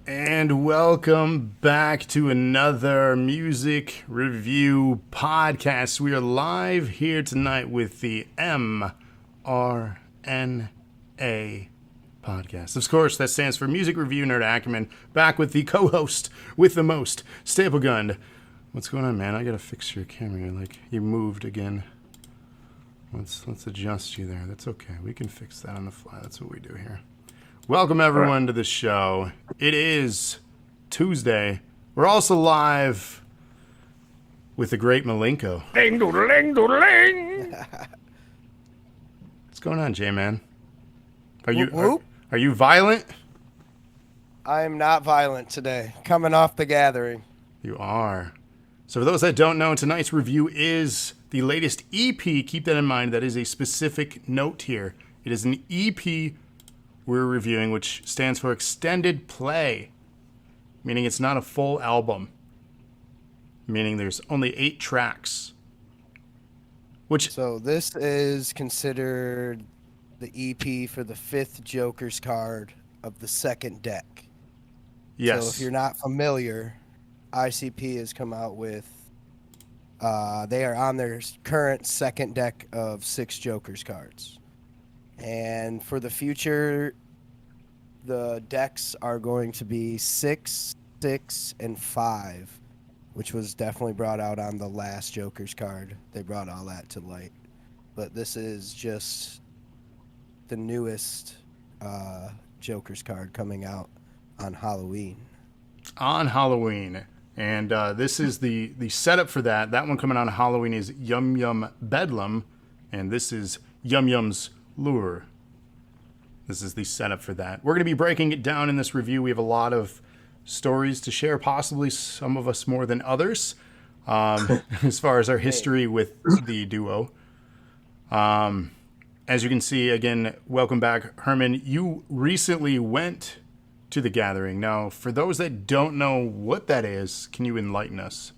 And welcome back to another music review podcast. We are live here tonight with the mRNA podcast. Of course, that stands for Music Review Nerd Acumen. Back with the co-host with the most, Staple Gun. What's going on, man? I gotta fix your camera. Like, you moved again. Let's adjust you there. That's okay. We can fix that on the fly. That's what we do here. Welcome, everyone, to the show. It is Tuesday. We're also live with the great Malenko. Ding doodling doodling. What's going on, J-Man? Are Whoop, whoop. are you violent? I am not violent today. Coming off the gathering. You are. So for those that don't know, tonight's review is the latest EP. Keep that in mind. That is a specific note here. It is an EP we're reviewing, which stands for extended play, meaning it's not a full album, meaning there's only 8 tracks. So this is considered the EP for the 5th Joker's card of the second deck. Yes. So if you're not familiar, ICP has come out with, they are on their current second deck of 6 Joker's cards. And for the future, the decks are going to be 6, 6, and 5, which was definitely brought out on the last Joker's card. They brought all that to light. But this is just the newest Joker's card coming out on Halloween. On Halloween. And this is the setup for that. That one coming out on Halloween is Yum Yum Bedlam, and this is Yum Yum's Lure. This is the setup for that. We're going to be breaking it down in this review. We have a lot of stories to share, possibly some of us more than others, as far as our history with the duo. As you can see, again, welcome back, Herman. You recently went to the gathering. Now, for those that don't know what that is, can you enlighten us?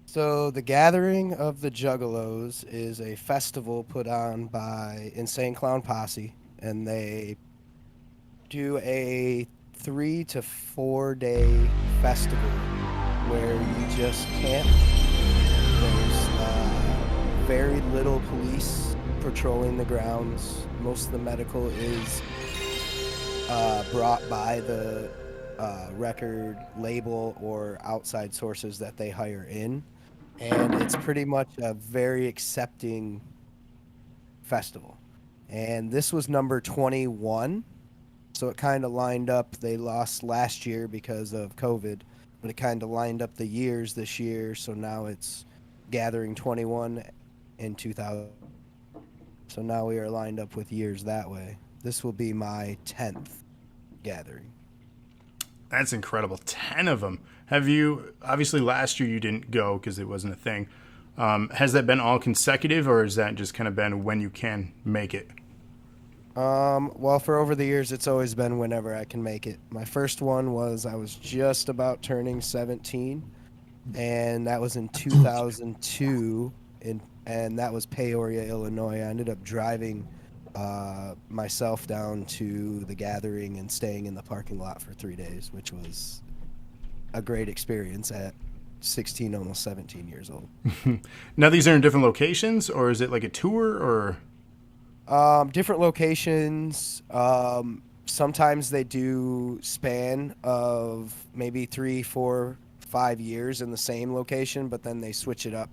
So the Gathering of the Juggalos is a festival put on by Insane Clown Posse, and they do a 3 to 4 day festival where you just camp. There's very little police patrolling the grounds. Most of the medical is brought by the record label or outside sources that they hire in. And it's pretty much a very accepting festival. And this was number 21. So it kind of lined up. They lost last year because of COVID, but it kind of lined up the years this year. So now it's Gathering 21 in 2000. So now we are lined up with years that way. This will be my 10th gathering. That's incredible. 10 of them. Have you, obviously last year you didn't go because it wasn't a thing. Has that been all consecutive, or has that just kind of been when you can make it? Well, for over the years, it's always been whenever I can make it. My first one was I was just about turning 17, and that was in 2002, and that was Peoria, Illinois. I ended up driving myself down to the gathering and staying in the parking lot for 3 days, which was a great experience at 16, almost 17 years old. Now, these are in different locations, or is it like a tour, or? Different locations. Sometimes they do span of maybe 3, 4, 5 years in the same location, but then they switch it up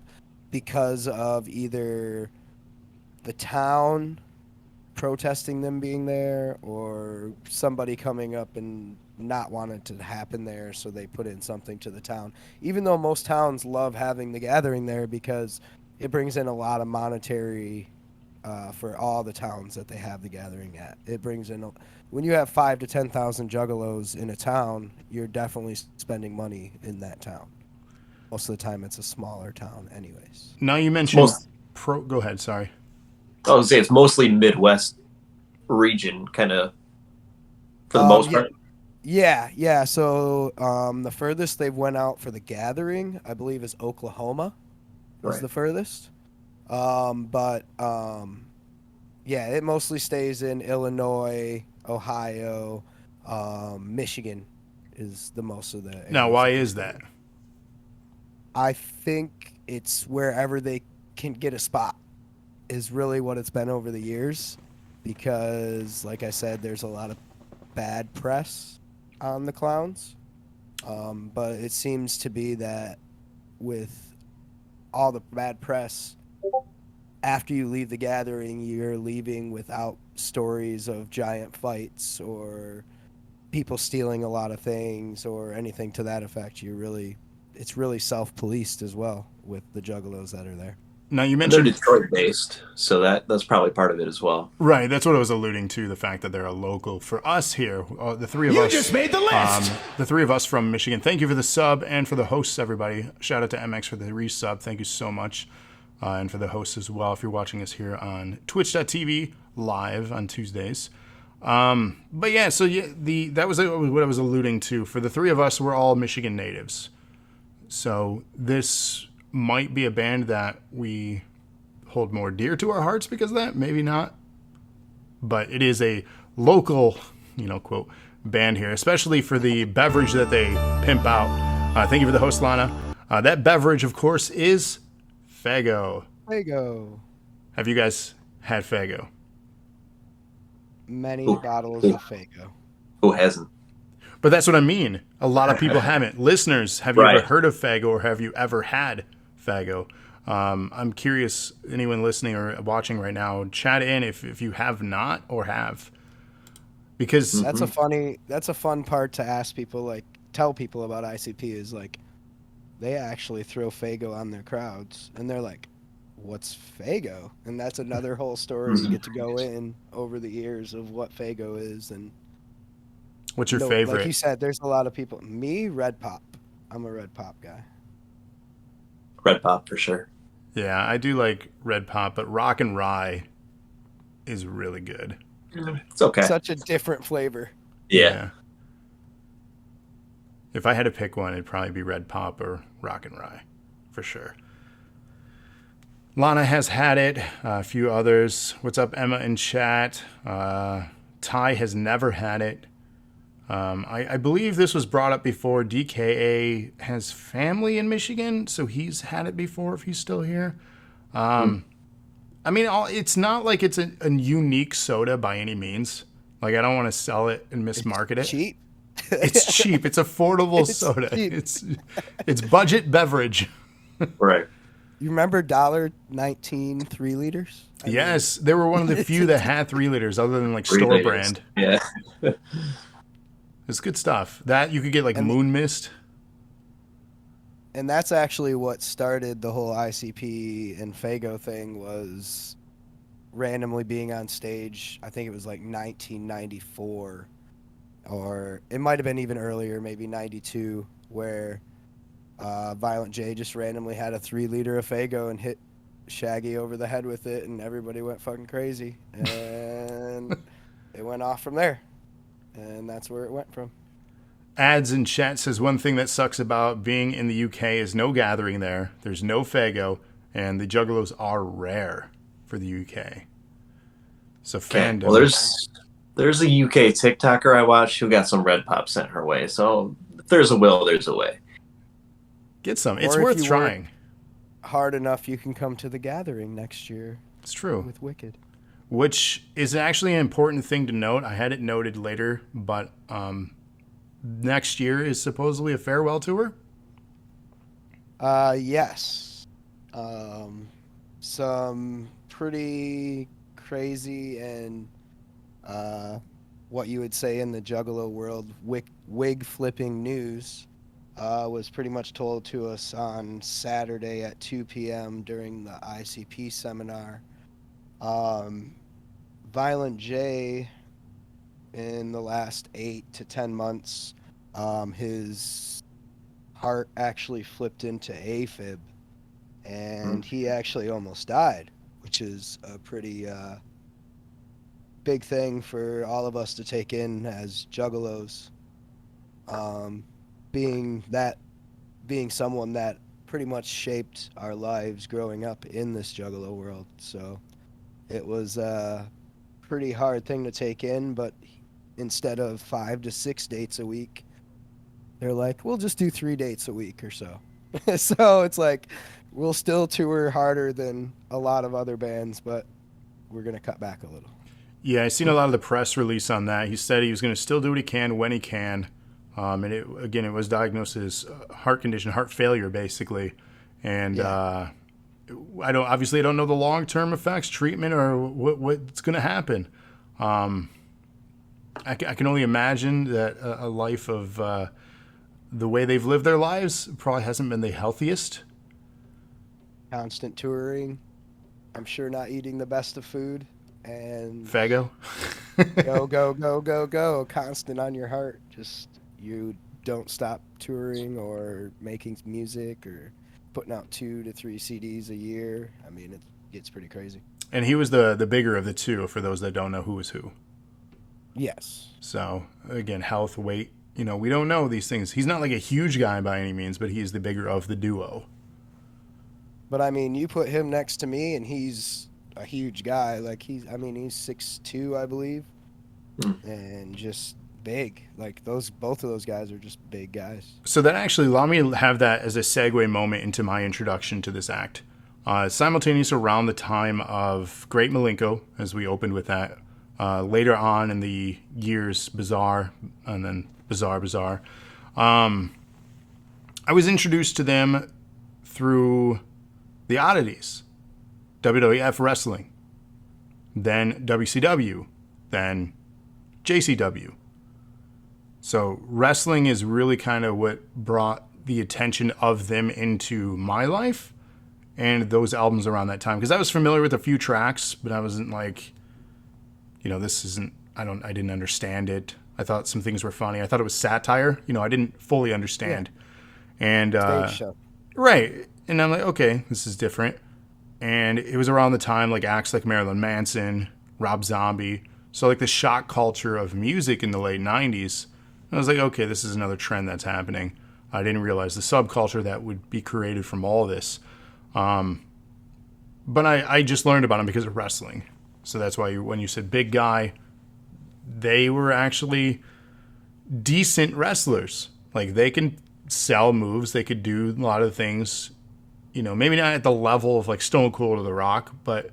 because of either the town protesting them being there or somebody coming up and not wanting to happen there, so they put in something to the town. Even though most towns love having the gathering there because it brings in a lot of monetary for all the towns that they have the gathering at. It brings in, when you have 5 to 10,000 juggalos in a town, you're definitely spending money in that town. Most of the time, it's a smaller town, anyways. Now you mentioned go ahead. Sorry. I was say it's mostly Midwest region, kind of, for the most part. Yeah. So the furthest they've went out for the gathering, I believe, is Oklahoma. Is the furthest. Yeah, it mostly stays in Illinois, Ohio, Michigan is the most of the Now, areas why that is they that? do. I think it's wherever they can get a spot is really what it's been over the years, because like I said, there's a lot of bad press on the clowns. But it seems to be that with all the bad press, after you leave the gathering, you're leaving without stories of giant fights or people stealing a lot of things or anything to that effect. It's really self-policed as well with the juggalos that are there. Now, you And they're mentioned Detroit based, so that's probably part of it as well. right. That's what I was alluding to. The fact that they're a local for us here. The three of You us just made the list. The three of us from Michigan. Thank you for the sub and for the hosts, everybody. Shout out to MX for the resub. Thank you so much, and for the hosts as well. If you're watching us here on Twitch.tv live on Tuesdays. But yeah, so yeah, that was what I was alluding to. For the three of us, we're all Michigan natives. So this might be a band that we hold more dear to our hearts because of that. Maybe not. But it is a local, quote, band here, especially for the beverage that they pimp out. Thank you for the host, Lana. That beverage, of course, is Faygo. Faygo. Have you guys had Faygo? Many Ooh. bottles of Faygo. Who hasn't? But that's what I mean. A lot of people haven't. Listeners, have you Right. ever heard of Faygo, or have you ever had Faygo? I'm curious, anyone listening or watching right now, chat in if you have not or have. Because That's a fun part to ask people, like tell people about ICP is like they actually throw Faygo on their crowds and they're like, what's Faygo? And that's another whole story you get to go in over the years of what Faygo is. And what's your like favorite? you said, there's a lot of people. Me, Red Pop. I'm a Red Pop guy. Red Pop for sure. Yeah, I do like Red Pop, but Rock and Rye is really good. It's okay. Such a different flavor. Yeah. If I had to pick one, it'd probably be Red Pop or Rock and Rye, for sure. Lana has had it. A few others. What's up, Emma in chat? Ty has never had it. I believe this was brought up before. DKA has family in Michigan, so he's had it before if he's still here. I mean, it's not like it's a unique soda by any means. Like, I don't want to sell it and mismarket it. Cheap. It's cheap. It's affordable soda. cheap. It's budget beverage. Right. You remember $1.19 3 liters? Yes, they were one of the few that had 3 liters, other than like 3 store liters. brand. Yeah. It's good stuff. That you could get like Moon Mist. And that's actually what started the whole ICP and Faygo thing, was randomly being on stage. I think it was like 1994, or it might have been even earlier, maybe 92, where Violent J just randomly had a 3 liter of Faygo and hit Shaggy over the head with it, and everybody went fucking crazy. And it went off from there. And that's where it went from. Ads in chat says one thing that sucks about being in the UK is no gathering there. There's no Faygo, and the Juggalos are rare for the UK. So fandom. Well, there's a UK TikToker I watch who got some Red Pop sent her way. So if there's a will, there's a way. Get some. It's Or if worth you trying. work hard enough, you can come to the gathering next year It's true. with Wicked. Which is actually an important thing to note. I had it noted later, but next year is supposedly a farewell tour. Yes. Some pretty crazy and what you would say in the Juggalo world, wig flipping news was pretty much told to us on Saturday at 2 p.m. during the ICP seminar. Violent J, in the last 8 to 10 months, his heart actually flipped into AFib, and he actually almost died, which is a pretty big thing for all of us to take in as juggalos. Being someone that pretty much shaped our lives growing up in this juggalo world. So it was a pretty hard thing to take in, but instead of 5 to 6 dates a week, they're like, we'll just do 3 dates a week or so. So it's like, we'll still tour harder than a lot of other bands, but we're going to cut back a little. Yeah, I seen a lot of the press release on that. He said he was going to still do what he can when he can. And it was diagnosed as heart condition, heart failure, basically. And Yeah. I don't know the long-term effects, treatment, or what's going to happen. I can only imagine that a life of the way they've lived their lives probably hasn't been the healthiest. Constant touring. I'm sure not eating the best of food. And Fago. go, go, go, go, go. Constant on your heart. Just you don't stop touring or making music or putting out 2 to 3 CDs a year. I mean, it gets pretty crazy. And he was the bigger of the two, for those that don't know who was who. Yes. So, again, health, weight, we don't know these things. He's not like a huge guy by any means, but he's the bigger of the duo. But I meof you put him next to me and he's a huge guy. Like he's 6'2", I believe. And just big. Like both of those guys are just big guys. So that actually allowed me to have that as a segue moment into my introduction to this act. Simultaneous around the time of Great Malenko, as we opened with that. Later on in the years, Bizarre, and then Bizarre. I was introduced to them through the oddities. WWF Wrestling. Then WCW. Then JCW. So wrestling is really kind of what brought the attention of them into my life and those albums around that time. Because I was familiar with a few tracks, but I wasn't like, this isn't, I didn't understand it. I thought some things were funny. I thought it was satire. I didn't fully understand. Yeah. And, stage show. Right. And I'm like, okay, this is different. And it was around the time like acts like Marilyn Manson, Rob Zombie. So like the shock culture of music in the late 90s. I was like, okay, this is another trend that's happening. I didn't realize the subculture that would be created from all of this. But I just learned about them because of wrestling. So that's why when you said big guy, they were actually decent wrestlers. Like they can sell moves. They could do a lot of things, maybe not at the level of like Stone Cold or The Rock, but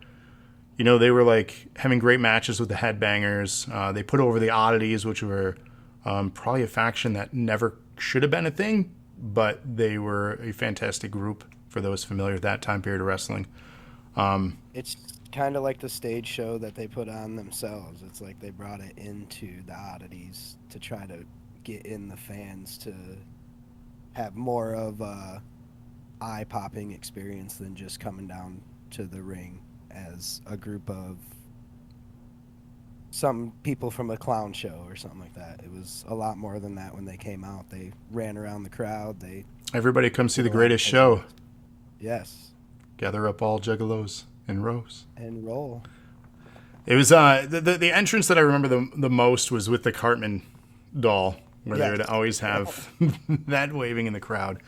they were like having great matches with the Headbangers. They put over the Oddities, which were probably a faction that never should have been a thing, but they were a fantastic group for those familiar with that time period of wrestling. It's kind of like the stage show that they put on themselves. It's like they brought it into the Oddities to try to get in the fans to have more of a eye-popping experience than just coming down to the ring as a group of some people from a clown show or something like that. It was a lot more than that when they came out. They ran around the crowd. Everybody come see the greatest show. Yes. Gather up all juggalos in rows. And roll. It was the entrance that I remember the most was with the Cartman doll, where they would always have that waving in the crowd.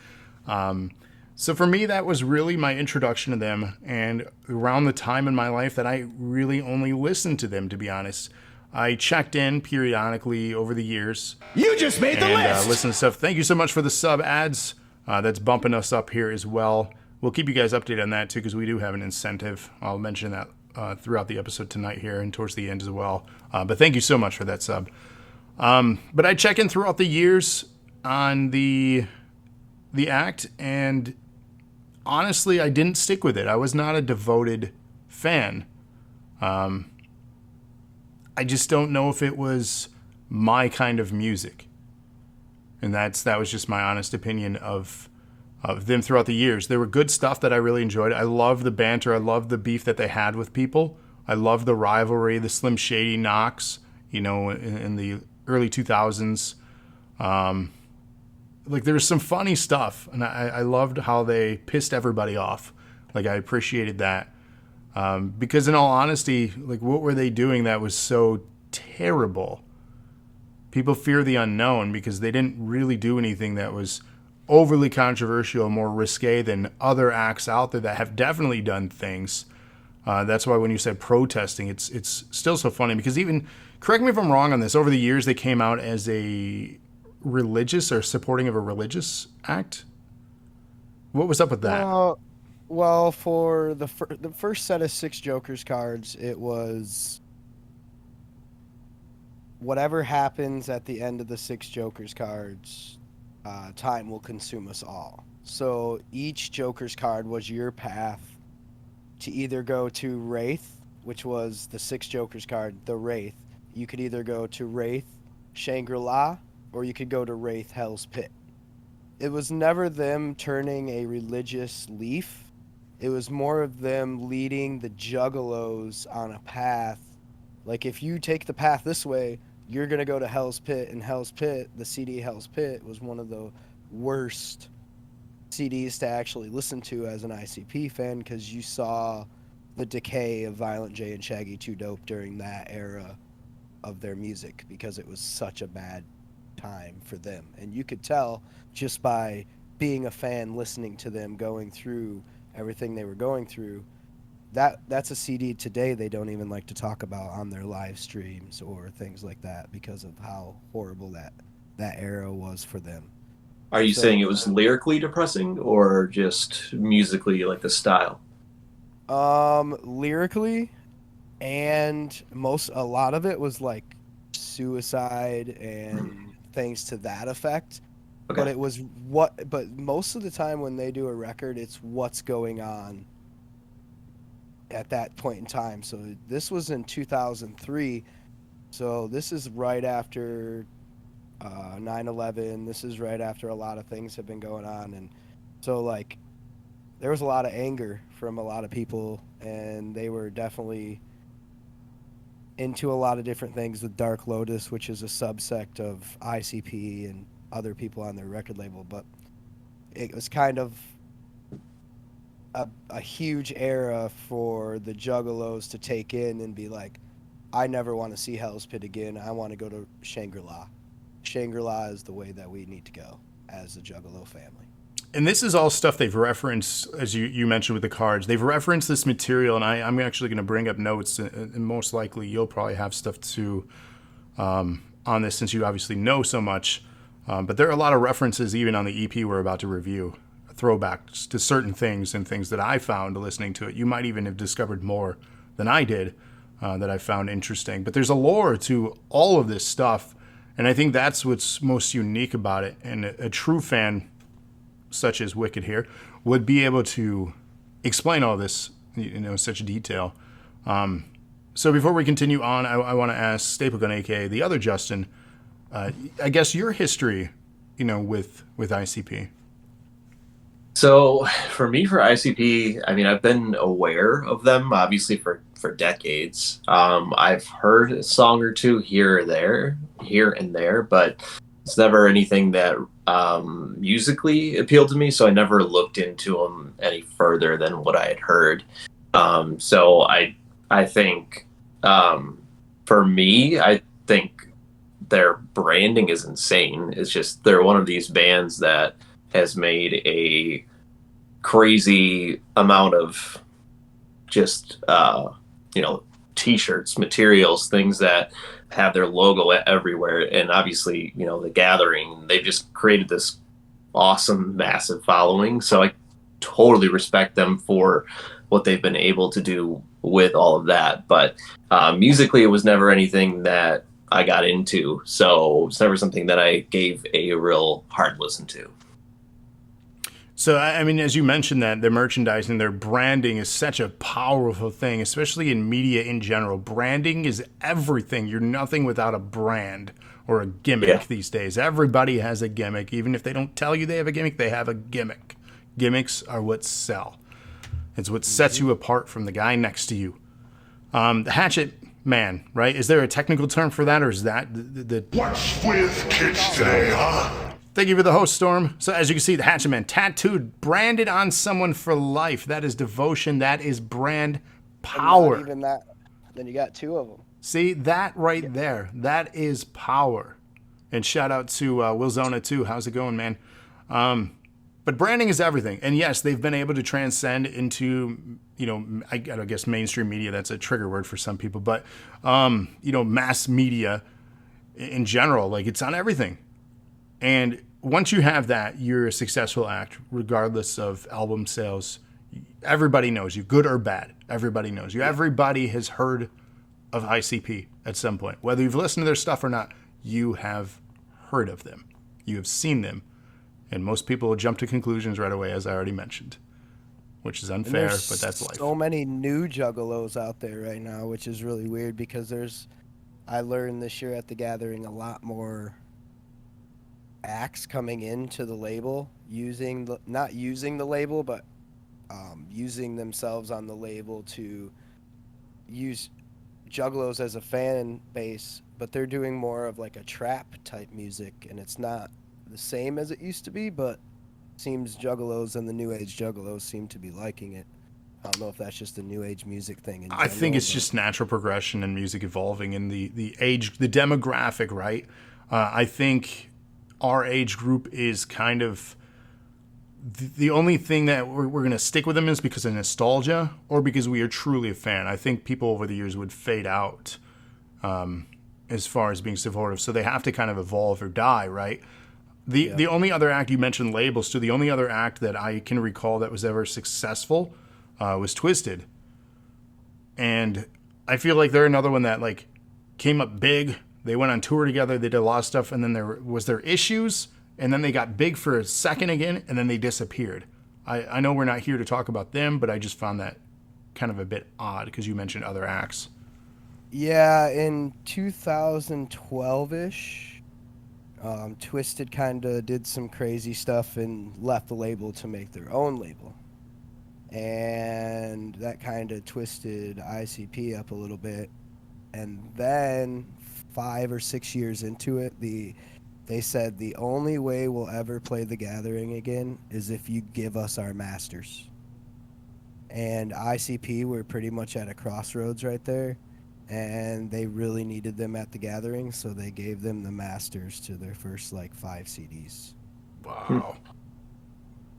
So for me, that was really my introduction to them, and around the time in my life that I really only listened to them, to be honest. I checked in periodically over the years. You just made the list! Listen to stuff. Thank you so much for the sub ads. That's bumping us up here as well. We'll keep you guys updated on that, too, because we do have an incentive. I'll mention that throughout the episode tonight here and towards the end as well. But thank you so much for that sub. But I check in throughout the years on the act, and honestly, I didn't stick with it. I was not a devoted fan. I just don't know if it was my kind of music. And that was just my honest opinion of them throughout the years. There were good stuff that I really enjoyed. I loved the banter. I loved the beef that they had with people. I loved the rivalry, the Slim Shady knocks, in the early 2000s. Like there was some funny stuff, and I loved how they pissed everybody off. Like I appreciated that. Because in all honesty, like what were they doing that was so terrible? People fear the unknown because they didn't really do anything that was overly controversial, more risque than other acts out there that have definitely done things. That's why when you said protesting, it's still so funny because even, correct me if I'm wrong on this, over the years they came out as a religious or supporting of a religious act. What was up with that? Well, for the first set of 6 Jokers cards, it was whatever happens at the end of the 6 Jokers cards, time will consume us all. So each Joker's card was your path to either go to Wraith, which was the 6 Jokers card, the Wraith. You could either go to Wraith, Shangri-La, or you could go to Wraith, Hell's Pit. It was never them turning a religious leaf. It was more of them leading the juggalos on a path. Like, if you take the path this way, you're going to go to Hell's Pit. And Hell's Pit, the CD Hell's Pit, was one of the worst CDs to actually listen to as an ICP fan, because you saw the decay of Violent J and Shaggy 2 Dope during that era of their music, because it was such a bad time for them. And you could tell just by being a fan, listening to them going through everything they were going through. That's a CD today they don't even like to talk about on their live streams or things like that, because of how horrible that era was for them. Are you saying it was lyrically depressing or just musically, like the style? Lyrically, and a lot of it was like suicide and things to that effect. Okay. But most of the time when they do a record, it's what's going on at that point in time. So this was in 2003. So this is right after 9/11. This is right after a lot of things have been going on. And so, like, there was a lot of anger from a lot of people, and they were definitely into a lot of different things with Dark Lotus, which is a subsect of ICP and other people on their record label. But it was kind of a huge era for the Juggalos to take in and be like, I never want to see Hell's Pit again. I want to go to Shangri-La. Shangri-La is the way that we need to go as the Juggalo family. And this is all stuff they've referenced, as you mentioned with the cards. They've referenced this material, and I'm actually going to bring up notes, and most likely you'll probably have stuff too on this, since you obviously know so much. But there are a lot of references even on the EP we're about to review, throwbacks to certain things and things that I found listening to it. You might even have discovered more than I did that I found interesting. But there's a lore to all of this stuff, and I think that's what's most unique about it. And a true fan, such as Wicked here, would be able to explain all this, in such detail. So before we continue on, I want to ask Staplegun, aka the other Justin, I guess your history, with ICP. So for me, for ICP, I mean, I've been aware of them obviously for decades. I've heard a song or two here and there, but it's never anything that musically appealed to me. So I never looked into them any further than what I had heard. So I think for me, I think their branding is insane. It's just they're one of these bands that has made a crazy amount of just t-shirts, materials, things that have their logo everywhere. And obviously, the Gathering, they've just created this awesome, massive following. So I totally respect them for what they've been able to do with all of that. But musically, it was never anything that I got into. So it's never something that I gave a real hard listen to. So, I mean, as you mentioned, that their merchandising, their branding is such a powerful thing, especially in media in general. Branding is everything. You're nothing without a brand or a gimmick these days. Everybody has a gimmick. Even if they don't tell you they have a gimmick, they have a gimmick. Gimmicks are what sell. It's what sets you apart from the guy next to you. The Hatchet Man, right? Is there a technical term for that, or is that the What's with kids today, huh? Thank you for the host, Storm. So as you can see, the Hatchet Man tattooed, branded on someone for life. That is devotion. That is brand power. Not even that. Then you got 2 of them. See, that right there. That is power. And shout out to Will Zona too. How's it going, man? But branding is everything. And yes, they've been able to transcend into, I guess mainstream media. That's a trigger word for some people. But, mass media in general. Like, it's on everything. And once you have that, you're a successful act, regardless of album sales. Everybody knows you, good or bad. Everybody knows you. Everybody has heard of ICP at some point. Whether you've listened to their stuff or not, you have heard of them. You have seen them. And most people will jump to conclusions right away, as I already mentioned, which is unfair, but that's life. So many new juggalos out there right now, which is really weird because I learned this year at the gathering a lot more acts coming into the label not using the label, but using themselves on the label to use juggalos as a fan base, but they're doing more of like a trap type music, and it's not the same as it used to be, but seems juggalos and the new age juggalos seem to be liking it. I don't know if that's just a new age music thing in general, I think it's just natural progression and music evolving and the age, the demographic, right? I think our age group is kind of the only thing that we're going to stick with them is because of nostalgia or because we are truly a fan. I think people over the years would fade out as far as being supportive. So they have to kind of evolve or die, right? The only other act, you mentioned labels too, the only other act that I can recall that was ever successful was Twisted. And I feel like they're another one that like came up big. They went on tour together. They did a lot of stuff. And then there was their issues. And then they got big for a second again. And then they disappeared. I know we're not here to talk about them, but I just found that kind of a bit odd because you mentioned other acts. Yeah, in 2012-ish, Twisted kind of did some crazy stuff and left the label to make their own label. And that kind of twisted ICP up a little bit. And then 5 or 6 years into it, they said the only way we'll ever play the Gathering again is if you give us our masters. And ICP were pretty much at a crossroads right there. And they really needed them at the Gathering, so they gave them the masters to their first like 5 CDs. Wow.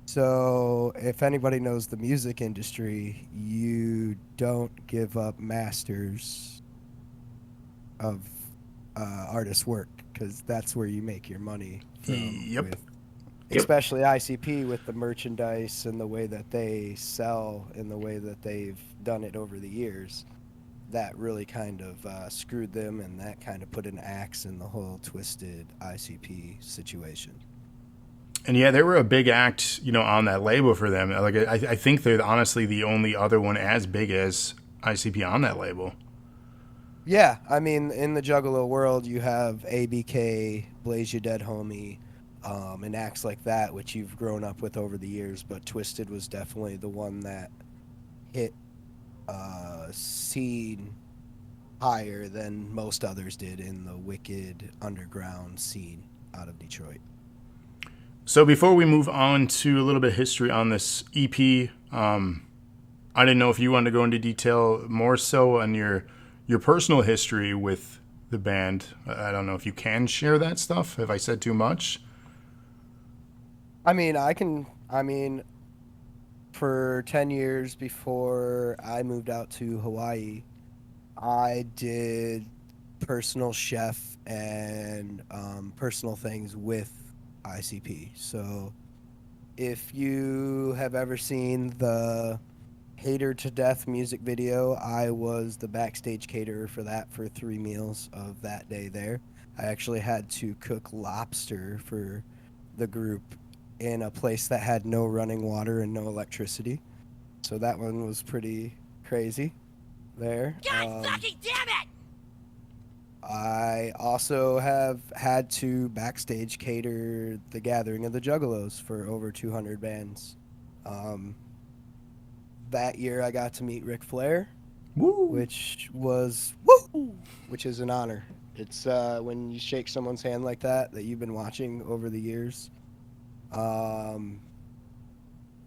So if anybody knows the music industry, you don't give up masters of artists' work because that's where you make your money from. Yep. Especially ICP with the merchandise and the way that they sell and the way that they've done it over the years. That really kind of screwed them, and that kind of put an axe in the whole Twisted ICP situation. And yeah, they were a big act, on that label for them. Like I think they're honestly the only other one as big as ICP on that label. Yeah, I mean, in the Juggalo world, you have ABK, Blaze Ya Dead Homie, and acts like that, which you've grown up with over the years. But Twisted was definitely the one that hit scene higher than most others did in the wicked underground scene out of Detroit. So before we move on to a little bit of history on this EP, I didn't know if you wanted to go into detail more so on your personal history with the band. I don't know if you can share that stuff. Have I said too much? I mean, for 10 years before I moved out to Hawaii, I did personal chef and personal things with ICP. So if you have ever seen the Hater to Death music video, I was the backstage caterer for that for 3 meals of that day there. I actually had to cook lobster for the group in a place that had no running water and no electricity. So that one was pretty crazy there. God fucking damn it! I also have had to backstage cater the Gathering of the Juggalos for over 200 bands. That year I got to meet Ric Flair, which is an honor. It's when you shake someone's hand like that you've been watching over the years.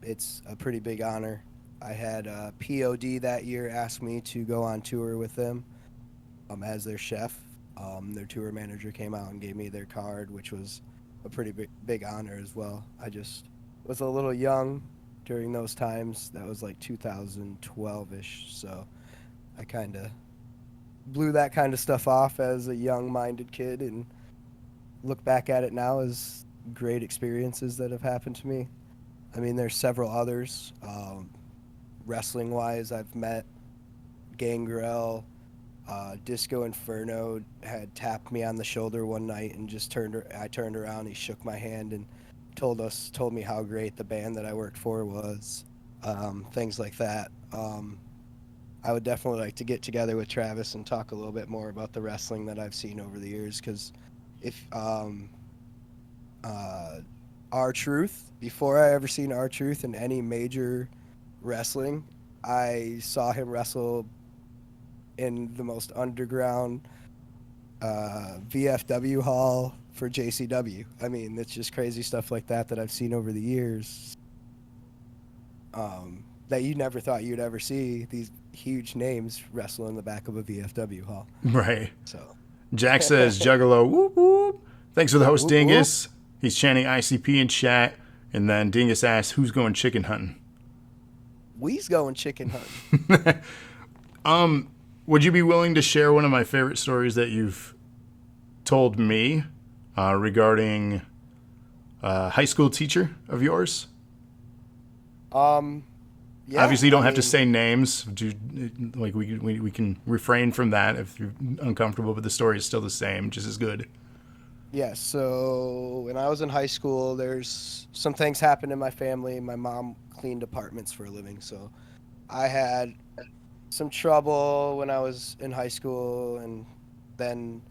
It's a pretty big honor. I had POD that year ask me to go on tour with them as their chef. Their tour manager came out and gave me their card, which was a pretty big honor as well. I just was a little young during those times. That was like 2012-ish, so I kind of blew that kind of stuff off as a young-minded kid and look back at it now as great experiences that have happened to me. I mean, there's several others. Wrestling wise, I've met Gangrel. Disco Inferno had tapped me on the shoulder one night and I turned around, he shook my hand and told me how great the band that I worked for was. Things like that. I would definitely like to get together with Travis and talk a little bit more about the wrestling that I've seen over the years, because if R-Truth, before I ever seen R-Truth in any major wrestling, I saw him wrestle in the most underground VFW hall for JCW. I mean, it's just crazy stuff like that I've seen over the years, that you never thought you'd ever see these huge names wrestle in the back of a VFW hall. Right. So Jack says, Juggalo, whoop, whoop. Thanks for the host, Whoop, Dingus. He's chanting ICP in chat. And then Dingus asks, who's going chicken hunting? we's going chicken hunting. Would you be willing to share one of my favorite stories that you've told me regarding a high school teacher of yours? Yeah, Obviously, you don't I have to mean, say names. Like we can refrain from that if you're uncomfortable, but the story is still the same, just as good. Yeah, so when I was in high school, there's some things happened in my family. My mom cleaned apartments for a living, so I had some trouble when I was in high school, and then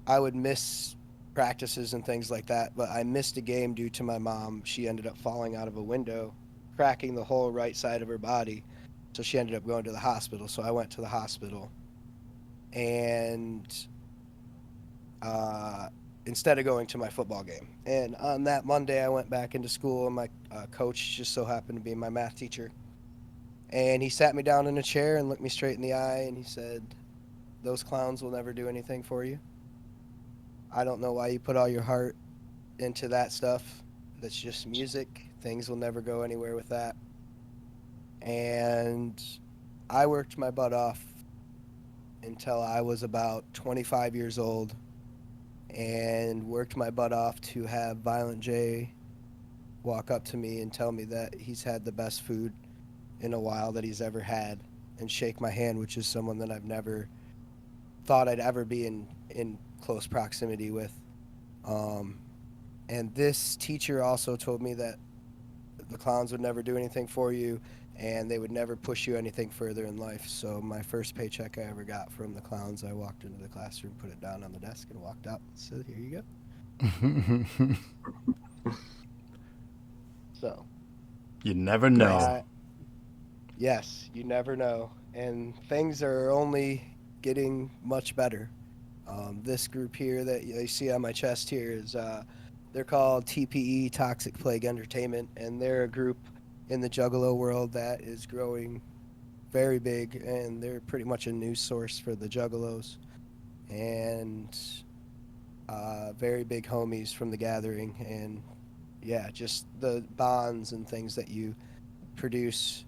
I would miss practices and things like that. But I missed a game due to my mom. She ended up falling out of a window, cracking the whole right side of her body. So she ended up going to the hospital. So I went to the hospital, and instead of going to my football game. And on that Monday, I went back into school, and my coach just so happened to be my math teacher. And he sat me down in a chair and looked me straight in the eye, and he said, "Those clowns will never do anything for you. I don't know why you put all your heart into that stuff. That's just music. Things will never go anywhere with that." And I worked my butt off until I was about 25 years old, and worked my butt off to have Violent J walk up to me and tell me that he's had the best food in a while that he's ever had, and shake my hand, which is someone that I've never thought I'd ever be in close proximity with. And this teacher also told me that the clowns would never do anything for you, and they would never push you anything further in life. So my first paycheck I ever got from the clowns, I walked into the classroom, put it down on the desk, and walked out. So here you go. So You never know. yes, you never know. And things are only getting much better. This group here that you see on my chest here is, they're called TPE, Toxic Plague Entertainment, and they're a group in the Juggalo world that is growing very big, and they're pretty much a news source for the Juggalos, and very big homies from the gathering. And yeah, just the bonds and things that you produce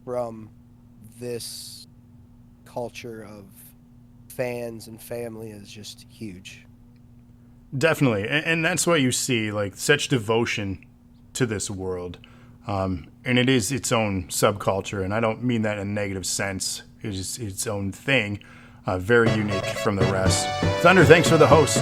from this culture of fans and family is just huge. Definitely. And that's why you see like such devotion to this world. And it is its own subculture. And I don't mean that in a negative sense. It is its own thing. Very unique from the rest. Thunder, thanks for the host.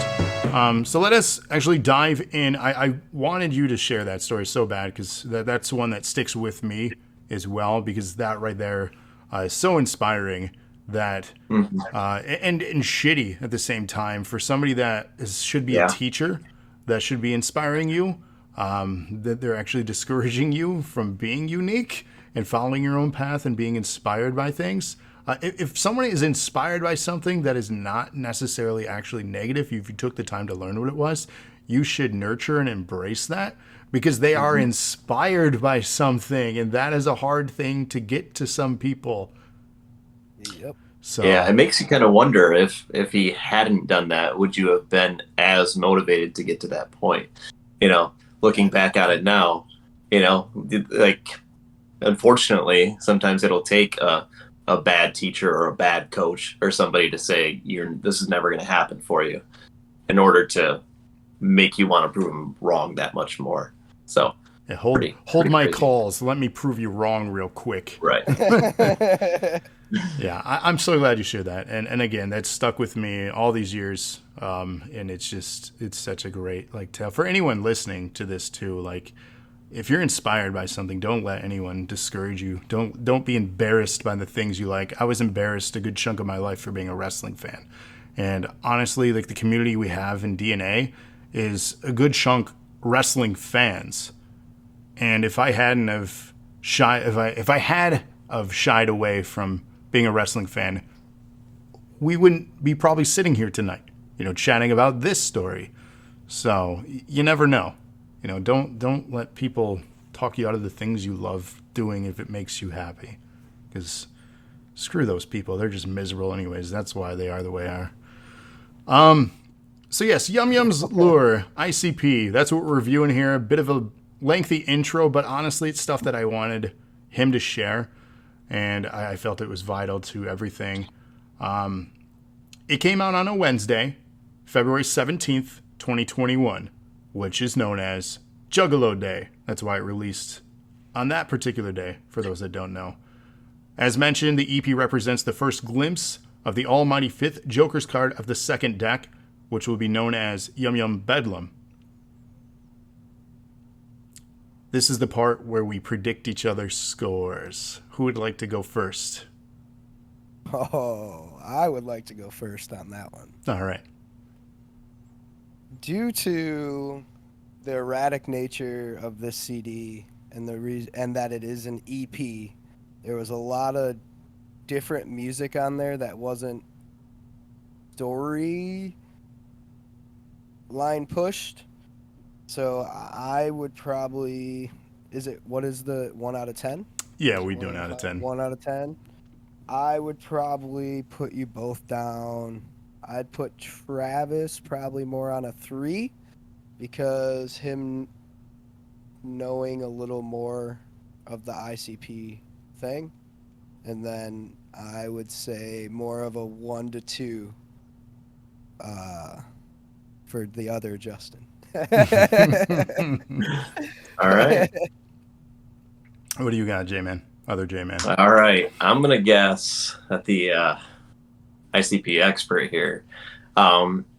So let us actually dive in. I wanted you to share that story so bad, because that's one that sticks with me as well, because that right there is so inspiring. That and shitty at the same time for somebody that should be a teacher, that should be inspiring you, that they're actually discouraging you from being unique and following your own path and being inspired by things. If someone is inspired by something that is not necessarily actually negative, if you took the time to learn what it was, you should nurture and embrace that, because they are inspired by something, and that is a hard thing to get to some people. Yep. So Yeah, it makes you kind of wonder if he hadn't done that, would you have been as motivated to get to that point? Looking back at it now, like, unfortunately, sometimes it'll take a bad teacher or a bad coach or somebody to say this is never going to happen for you, in order to make you want to prove them wrong that much more. So Yeah, hold pretty my crazy. calls. Let me prove you wrong real quick. Right. Yeah, I'm so glad you shared that. And again, that's stuck with me all these years. And it's such a great like tale for anyone listening to this too. Like, if you're inspired by something, don't let anyone discourage you. Don't be embarrassed by the things you like. I was embarrassed a good chunk of my life for being a wrestling fan. And honestly, like the community we have in DNA is a good chunk wrestling fans. And if I hadn't have if I had have shied away from being a wrestling fan, we wouldn't be probably sitting here tonight, chatting about this story. So you never know. Don't let people talk you out of the things you love doing if it makes you happy. Because screw those people. They're just miserable anyways. That's why they are the way they are. So yes, Yum Yum's Lure, ICP. That's what we're reviewing here. A bit of a lengthy intro, but honestly, it's stuff that I wanted him to share. And I felt it was vital to everything. It came out on a Wednesday, February 17th, 2021, which is known as Juggalo Day. That's why it released on that particular day, for those that don't know. As mentioned, the EP represents the first glimpse of the almighty 5th Joker's card of the second deck, which will be known as Yum Yum Bedlam. This is the part where we predict each other's scores. Who would like to go first? Oh, I would like to go first on that one. All right. Due to the erratic nature of this CD and and that it is an EP, there was a lot of different music on there that wasn't story line pushed. So I would probably, what is the 1 out of 10? Yeah, we do an out of 10. 1 out of 10. I would probably put you both down. I'd put Travis probably more on a 3 because him knowing a little more of the ICP thing. And then I would say more of a 1 to 2 for the other Justin. All right. What do you got, J-Man? Other J-Man. All right. I'm going to guess at the ICP expert here,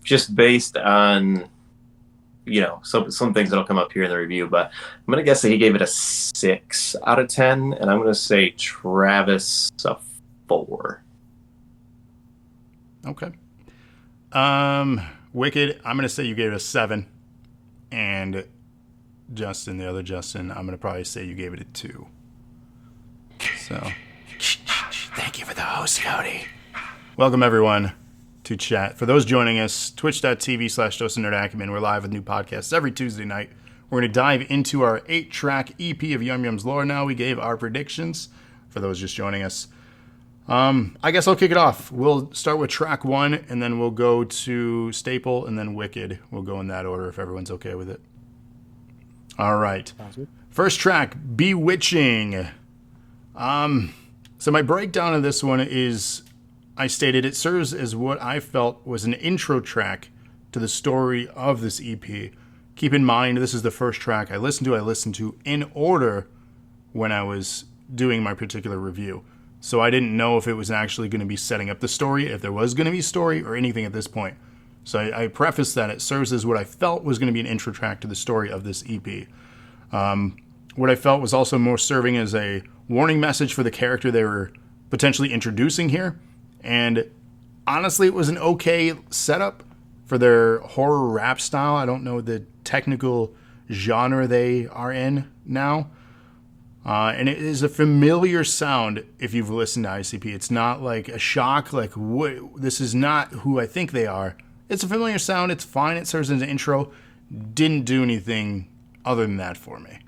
just based on, some things that'll come up here in the review, but I'm going to guess that he gave it a 6 out of 10, and I'm going to say Travis a 4. Okay. Wicked, I'm going to say you gave it a 7. And Justin, the other Justin, I'm going to probably say you gave it a 2. So, thank you for the host, Cody. Welcome, everyone, to chat. For those joining us, twitch.tv/DoseNerdAcumen. We're live with new podcasts every Tuesday night. We're going to dive into our 8-track EP of Yum Yum's Lore now. We gave our predictions for those just joining us. I guess I'll kick it off. We'll start with track 1, and then we'll go to Staple, and then Wicked. We'll go in that order if everyone's okay with it. All right. First track, Bewitching. So my breakdown of this one is, I stated it serves as what I felt was an intro track to the story of this EP. Keep in mind, this is the first track I listened to in order when I was doing my particular review. So I didn't know if it was actually going to be setting up the story, if there was going to be story or anything at this point. So I prefaced that it serves as what I felt was going to be an intro track to the story of this EP. What I felt was also more serving as a warning message for the character they were potentially introducing here. And honestly, it was an okay setup for their horror rap style. I don't know the technical genre they are in now. And it is a familiar sound if you've listened to ICP. It's not like a shock, like, this is not who I think they are. It's a familiar sound. It's fine. It serves as an intro. Didn't do anything other than that for me.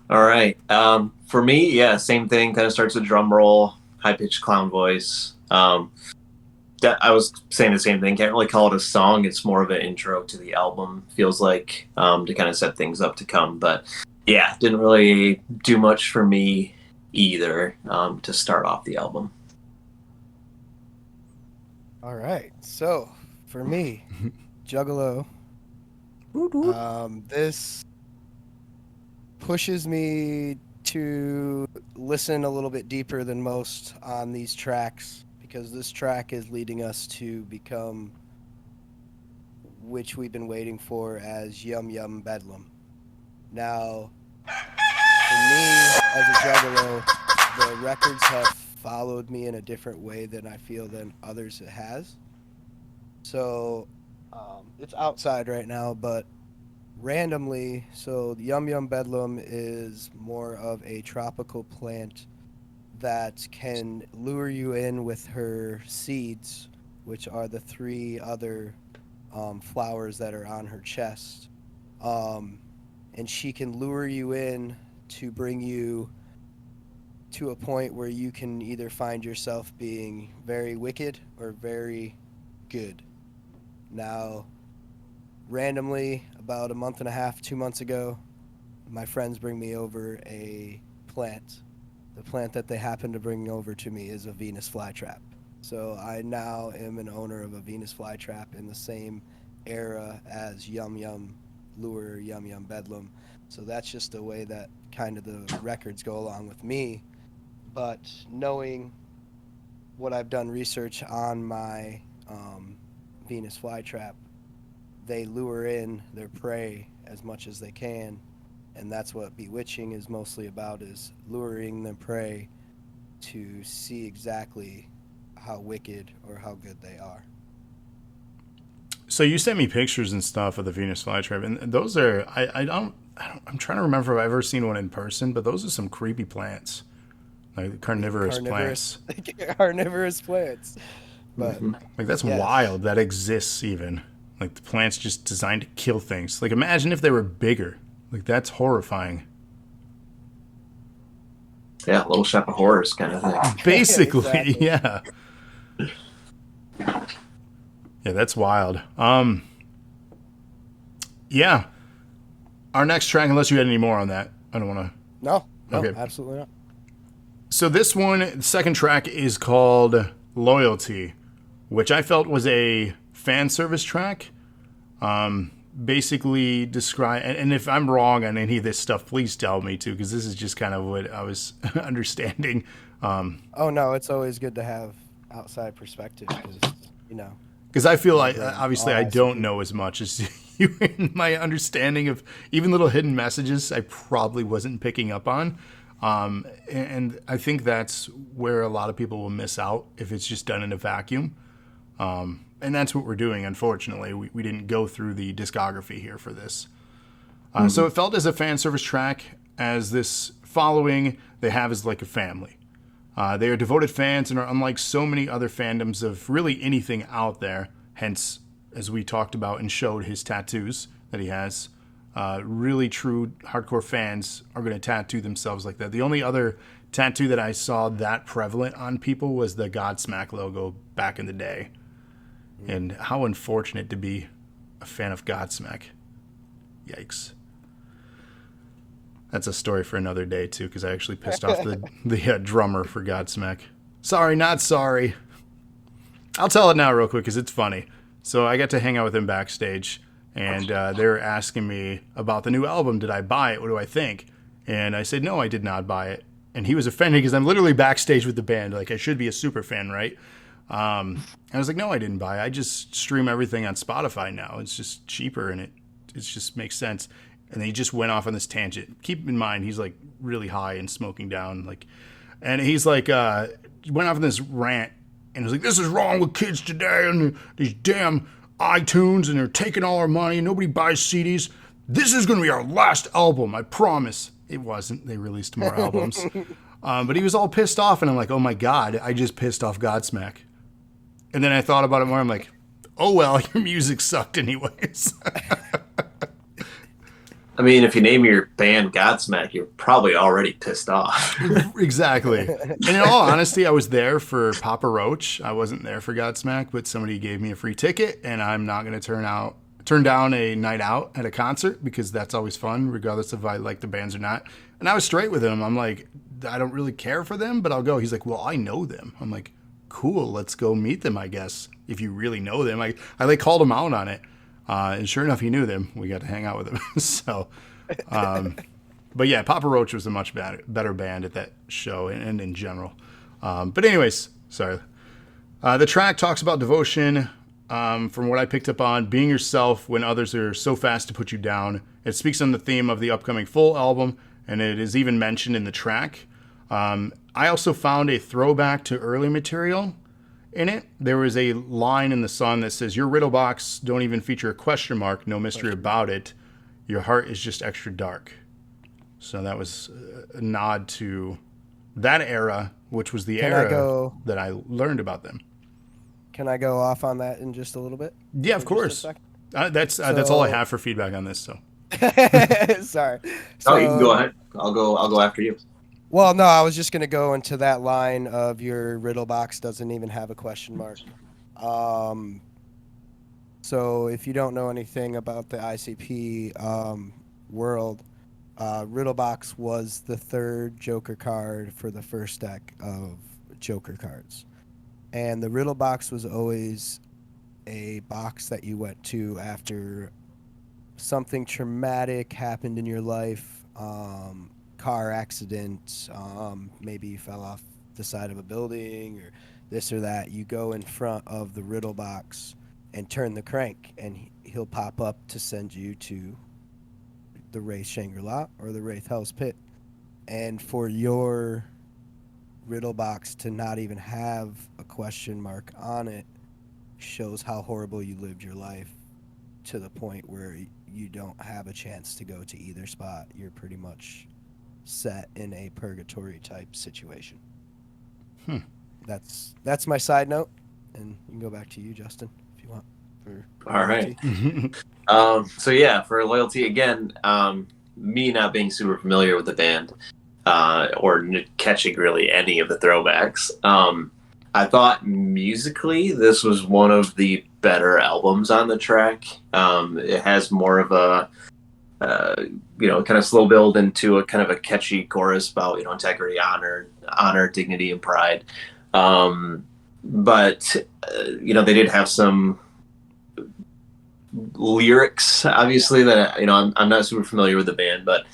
All right. For me, yeah, same thing. Kind of starts with drum roll, high-pitched clown voice. I was saying the same thing. Can't really call it a song. It's more of an intro to the album, feels like, to kind of set things up to come. But yeah, didn't really do much for me either to start off the album. All right. So for me, Juggalo. This pushes me to listen a little bit deeper than most on these tracks, because this track is leading us to become, which we've been waiting for, as Yum Yum Bedlam. Now, for me, as a juggalo, the records have followed me in a different way than I feel than others it has. So, it's outside right now, but randomly, so Yum Yum Bedlam is more of a tropical plant that can lure you in with her seeds, which are the three other flowers that are on her chest. And she can lure you in to bring you to a point where you can either find yourself being very wicked or very good. Now, randomly, about a month and a half, 2 months ago, my friends bring me over a plant. The plant that they happen to bring over to me is a Venus flytrap. So I now am an owner of a Venus flytrap in the same era as Yum Yum Lure, Yum Yum Bedlam. So that's just the way that kind of the records go along with me. But knowing what I've done research on my Venus flytrap, they lure in their prey as much as they can, and that's what bewitching is mostly about, is luring the prey to see exactly how wicked or how good they are. So you sent me pictures and stuff of the Venus flytrap, and those are I'm trying to remember if I've ever seen one in person, but those are some creepy plants, like carnivorous plants. Carnivorous plants. But Like that's yes. wild that exists even. Like the plant's just designed to kill things. Like imagine if they were bigger. Like that's horrifying. Yeah, Little Shop of Horrors kind of thing. Basically, Exactly. yeah. Yeah, that's wild. Yeah. Our next track, unless you had any more on that, I don't want to. No, Okay. absolutely not. So this one, the second track is called Loyalty, which I felt was a fan service track. Basically describe, and if I'm wrong on any of this stuff, please tell me too, because this is just kind of what I was understanding. Oh no, it's always good to have outside perspective, because Because I feel like, Right. obviously, Oh, I I see. don't know as much as you in my understanding of even little hidden messages I probably wasn't picking up on. And I think that's where a lot of people will miss out if it's just done in a vacuum. And that's what we're doing, unfortunately. We didn't go through the discography here for this. So it felt as a fan service track, as this following they have is like a family. They are devoted fans and are unlike so many other fandoms of really anything out there. Hence, as we talked about and showed his tattoos that he has, really true hardcore fans are going to tattoo themselves like that. The only other tattoo that I saw that prevalent on people was the Godsmack logo back in the day. And how unfortunate to be a fan of Godsmack. Yikes. That's a story for another day, too, because I actually pissed off the drummer for Godsmack. Sorry, not sorry. I'll tell it now real quick because it's funny. So I got to hang out with him backstage, and they were asking me about the new album. Did I buy it? What do I think? And I said, no, I did not buy it. And he was offended because I'm literally backstage with the band. Like, I should be a super fan, right? I was like, no, I didn't buy it. I just stream everything on Spotify now. It's just cheaper, and it just makes sense. And he just went off on this tangent. Keep in mind, he's like really high and smoking down. And he's like, went off on this rant and was like, this is wrong with kids today and these damn iTunes, and they're taking all our money and nobody buys CDs. This is going to be our last album, I promise. It wasn't. They released more albums. But he was all pissed off, and I'm like, oh my God, I just pissed off Godsmack. And then I thought about it more. I'm like, oh well, your music sucked anyways. I mean, if you name your band Godsmack, you're probably already pissed off. Exactly. And in all honesty, I was there for Papa Roach. I wasn't there for Godsmack, but somebody gave me a free ticket, and I'm not going to turn down a night out at a concert, because that's always fun, regardless if I like the bands or not. And I was straight with him. I'm like, I don't really care for them, but I'll go. He's like, well, I know them. I'm like, cool, let's go meet them, I guess, if you really know them. I like called him out on it. And sure enough, he knew them. We got to hang out with him. So, but yeah, Papa Roach was a much better band at that show and in general. But anyways, sorry. The track talks about devotion, from what I picked up on, being yourself when others are so fast to put you down. It speaks on the theme of the upcoming full album, and it is even mentioned in the track. I also found a throwback to early material in it. There was a line in the song that says, "Your riddle box don't even feature a question mark, no mystery about it. Your heart is just extra dark." So that was a nod to that era, which was the era that I learned about them. Can I go off on that in just a little bit? Yeah, of course. That's all I have for feedback on this. So sorry. Oh, you can go ahead. I'll go after you. Well, no, I was just gonna go into that line of your riddle box doesn't even have a question mark. So if you don't know anything about the ICP world, riddle box was the third Joker card for the first deck of Joker cards. And the riddle box was always a box that you went to after something traumatic happened in your life, car accident, maybe you fell off the side of a building or this or that. You go in front of the riddle box and turn the crank, and he'll pop up to send you to the Wraith Shangri-La or the Wraith Hell's Pit. And for your riddle box to not even have a question mark on it shows how horrible you lived your life, to the point where you don't have a chance to go to either spot. You're pretty much set in a purgatory type situation. That's my side note, and you can go back to you, Justin, if you want. All right. So yeah, for loyalty again, me not being super familiar with the band, or catching really any of the throwbacks, I thought musically this was one of the better albums on the track. It has more of a kind of slow build into a kind of a catchy chorus about integrity, honor, dignity, and pride. But they did have some lyrics, obviously, that I'm not super familiar with the band, but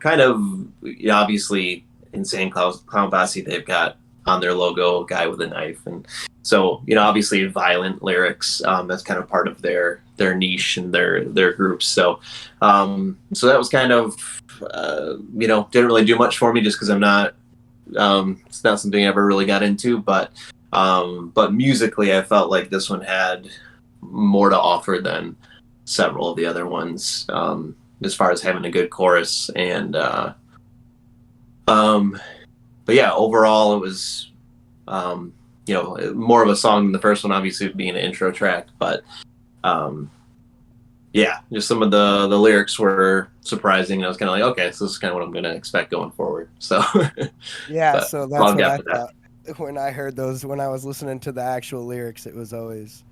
kind of obviously Insane Clown Posse, they've got on their logo a guy with a knife, and so obviously violent lyrics. That's kind of part of their niche and their groups. So that was kind of didn't really do much for me, just because I'm not it's not something I ever really got into, but musically I felt like this one had more to offer than several of the other ones, as far as having a good chorus. And but yeah, overall it was more of a song than the first one, obviously being an intro track. But yeah, just some of the lyrics were surprising, and I was kind of like, okay, so this is kind of what I'm going to expect going forward. So yeah, so that's what I thought when I heard those. When I was listening to the actual lyrics, it was always,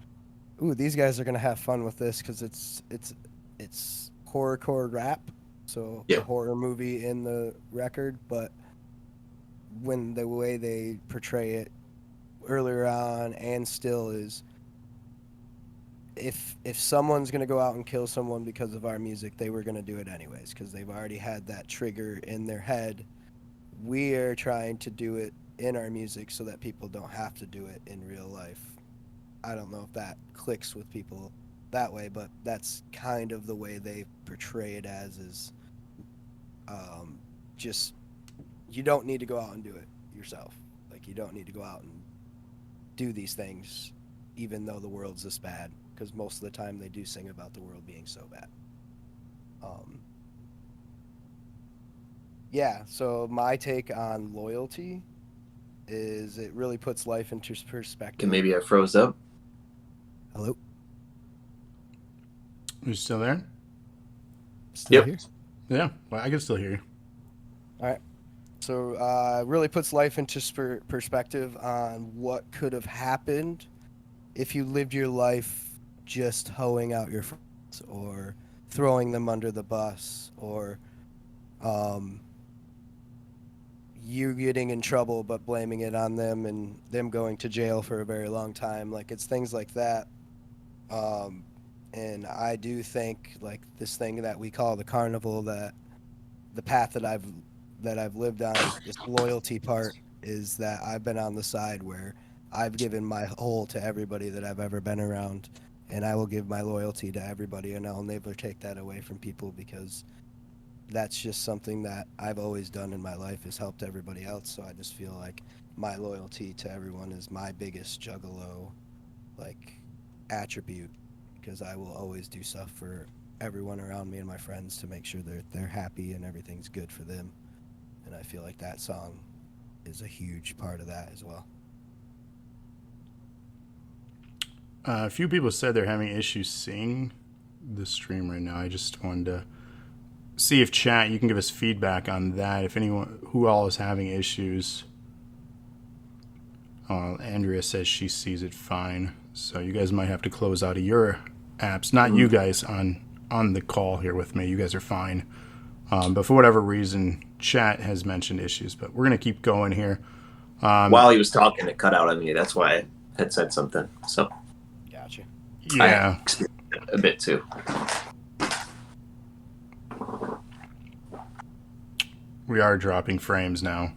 ooh, these guys are going to have fun with this, because it's horrorcore rap, so a horror movie in the record. But when the way they portray it earlier on and still is, if someone's going to go out and kill someone because of our music, they were going to do it anyways, because they've already had that trigger in their head. We are trying to do it in our music so that people don't have to do it in real life. I don't know if that clicks with people that way, but that's kind of the way they portray it as, is just, you don't need to go out and do it yourself. Like, you don't need to go out and do these things even though the world's this bad, because most of the time they do sing about the world being so bad. Yeah, so my take on loyalty is it really puts life into perspective. Maybe I froze up. Hello? Are you still there? Still here? Yeah, well, I can still hear you. All right. So it really puts life into perspective on what could have happened if you lived your life just hoeing out your friends, or throwing them under the bus, or you getting in trouble but blaming it on them and them going to jail for a very long time. Like, it's things like that. And I do think like this thing that we call the carnival, that the path that I've lived on, this loyalty part, is that I've been on the side where I've given my whole to everybody that I've ever been around, and I will give my loyalty to everybody, and I'll never take that away from people, because that's just something that I've always done in my life, is helped everybody else. So I just feel like my loyalty to everyone is my biggest juggalo like attribute, because I will always do stuff for everyone around me and my friends to make sure they're happy and everything's good for them. And I feel like that song is a huge part of that as well. A few people said they're having issues seeing the stream right now. I just wanted to see if chat, you can give us feedback on that. If anyone, who all is having issues. Andrea says she sees it fine. So you guys might have to close out of your apps. Not you guys on the call here with me. You guys are fine. But for whatever reason, chat has mentioned issues. But we're going to keep going here. While he was talking, it cut out on me. That's why I had said something. So Gotcha. Yeah. I experienced it a bit too. We are dropping frames now.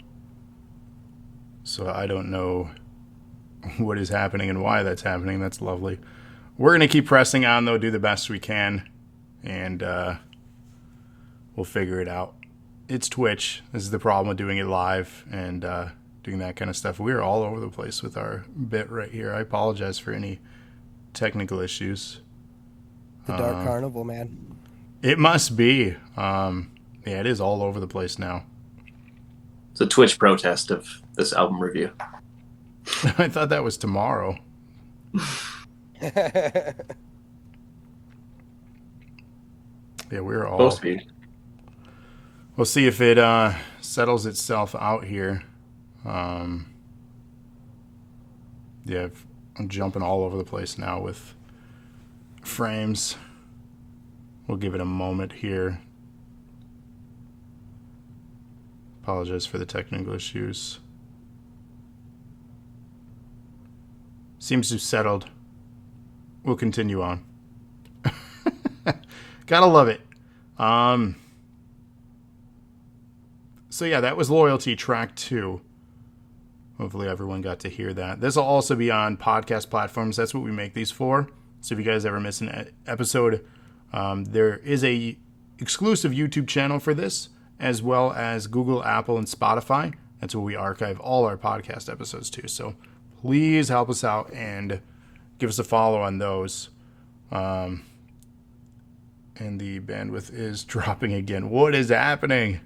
So I don't know what is happening and why that's happening. That's lovely. We're going to keep pressing on, though, do the best we can. And we'll figure it out. It's Twitch. This is the problem with doing it live and doing that kind of stuff. We're all over the place with our bit right here. I apologize for any technical issues. The Dark Carnival, man. It must be. Yeah, it is all over the place now. It's a Twitch protest of this album review. I thought that was tomorrow. Yeah, we're all... Supposed to be. We'll see if it settles itself out here. Yeah, I'm jumping all over the place now with frames. We'll give it a moment here. Apologize for the technical issues. Seems to have settled. We'll continue on. Gotta love it. So yeah, that was Loyalty Track 2. Hopefully everyone got to hear that. This will also be on podcast platforms. That's what we make these for. So if you guys ever miss an episode, there is a exclusive YouTube channel for this, as well as Google, Apple, and Spotify. That's where we archive all our podcast episodes too. So please help us out and give us a follow on those. And the bandwidth is dropping again. What is happening?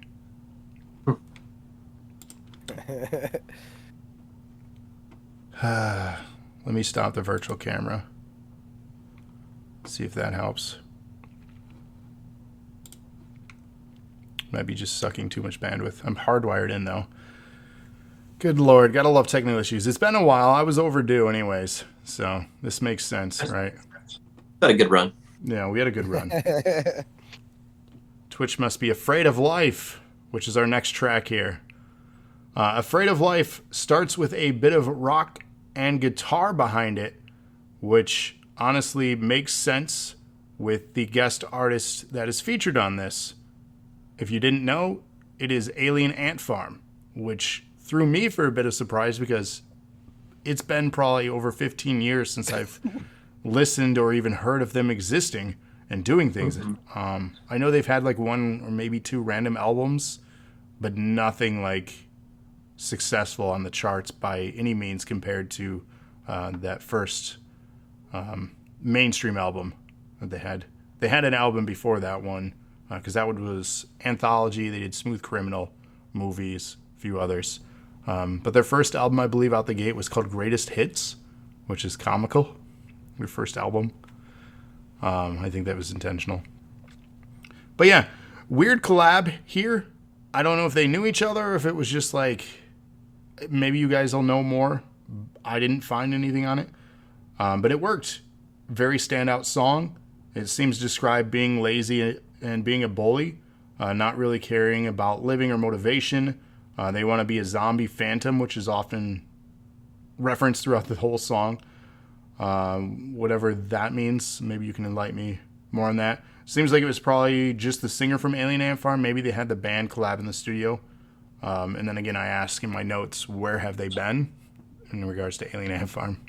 Let me stop the virtual camera. See if that helps. Might be just sucking too much bandwidth. I'm hardwired in though. Good Lord, gotta love technical issues. It's been a while. I was overdue anyways, so this makes sense, right? Had a good run. Yeah, we had a good run. Twitch must be afraid of life, which is our next track here. Afraid of Life starts with a bit of rock and guitar behind it, which honestly makes sense with the guest artist that is featured on this. If you didn't know, it is Alien Ant Farm, which threw me for a bit of surprise because it's been probably over 15 years since I've listened or even heard of them existing and doing things. Mm-hmm. I know they've had like one or maybe two random albums, but nothing like successful on the charts by any means compared to that first mainstream album that they had. They had an album before that one because that one was anthology. They did Smooth Criminal, movies, a few others. But their first album, I believe, out the gate was called Greatest Hits, which is comical. Their first album. I think that was intentional. But yeah, weird collab here. I don't know if they knew each other or if it was just like, maybe you guys will know more. I didn't find anything on it. But it worked. Very standout song. It seems to describe being lazy and being a bully, not really caring about living or motivation. They want to be a zombie phantom, which is often referenced throughout the whole song. whatever that means. Maybe you can enlighten me more on that. Seems like it was probably just the singer from Alien Ant Farm. Maybe they had the band collab in the studio. And then again, I ask in my notes, where have they been in regards to Alien Ant Farm?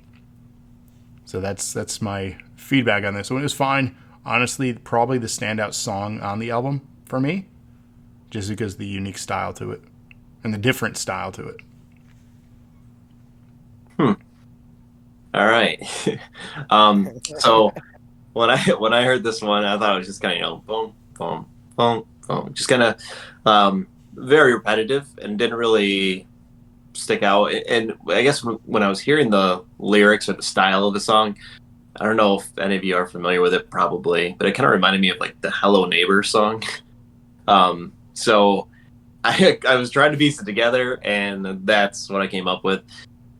So that's my feedback on this. So it was fine. Honestly, probably the standout song on the album for me, just because of the unique style to it and the different style to it. All right. So when I heard this one, I thought it was just kind of, boom, boom, boom, boom, just kind of very repetitive and didn't really stick out. And I guess when I was hearing the lyrics or the style of the song, I don't know if any of you are familiar with it, probably, but it kind of reminded me of like the Hello Neighbor song. So I was trying to piece it together, and that's what I came up with.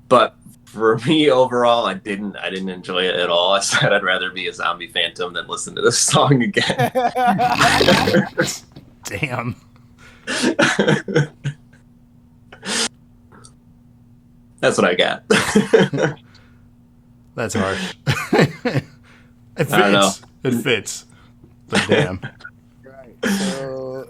But for me overall, I didn't enjoy it at all. I said I'd rather be a zombie phantom than listen to this song again. Damn. That's what I got. That's harsh. It fits. I don't know. It fits. But damn. Right. So,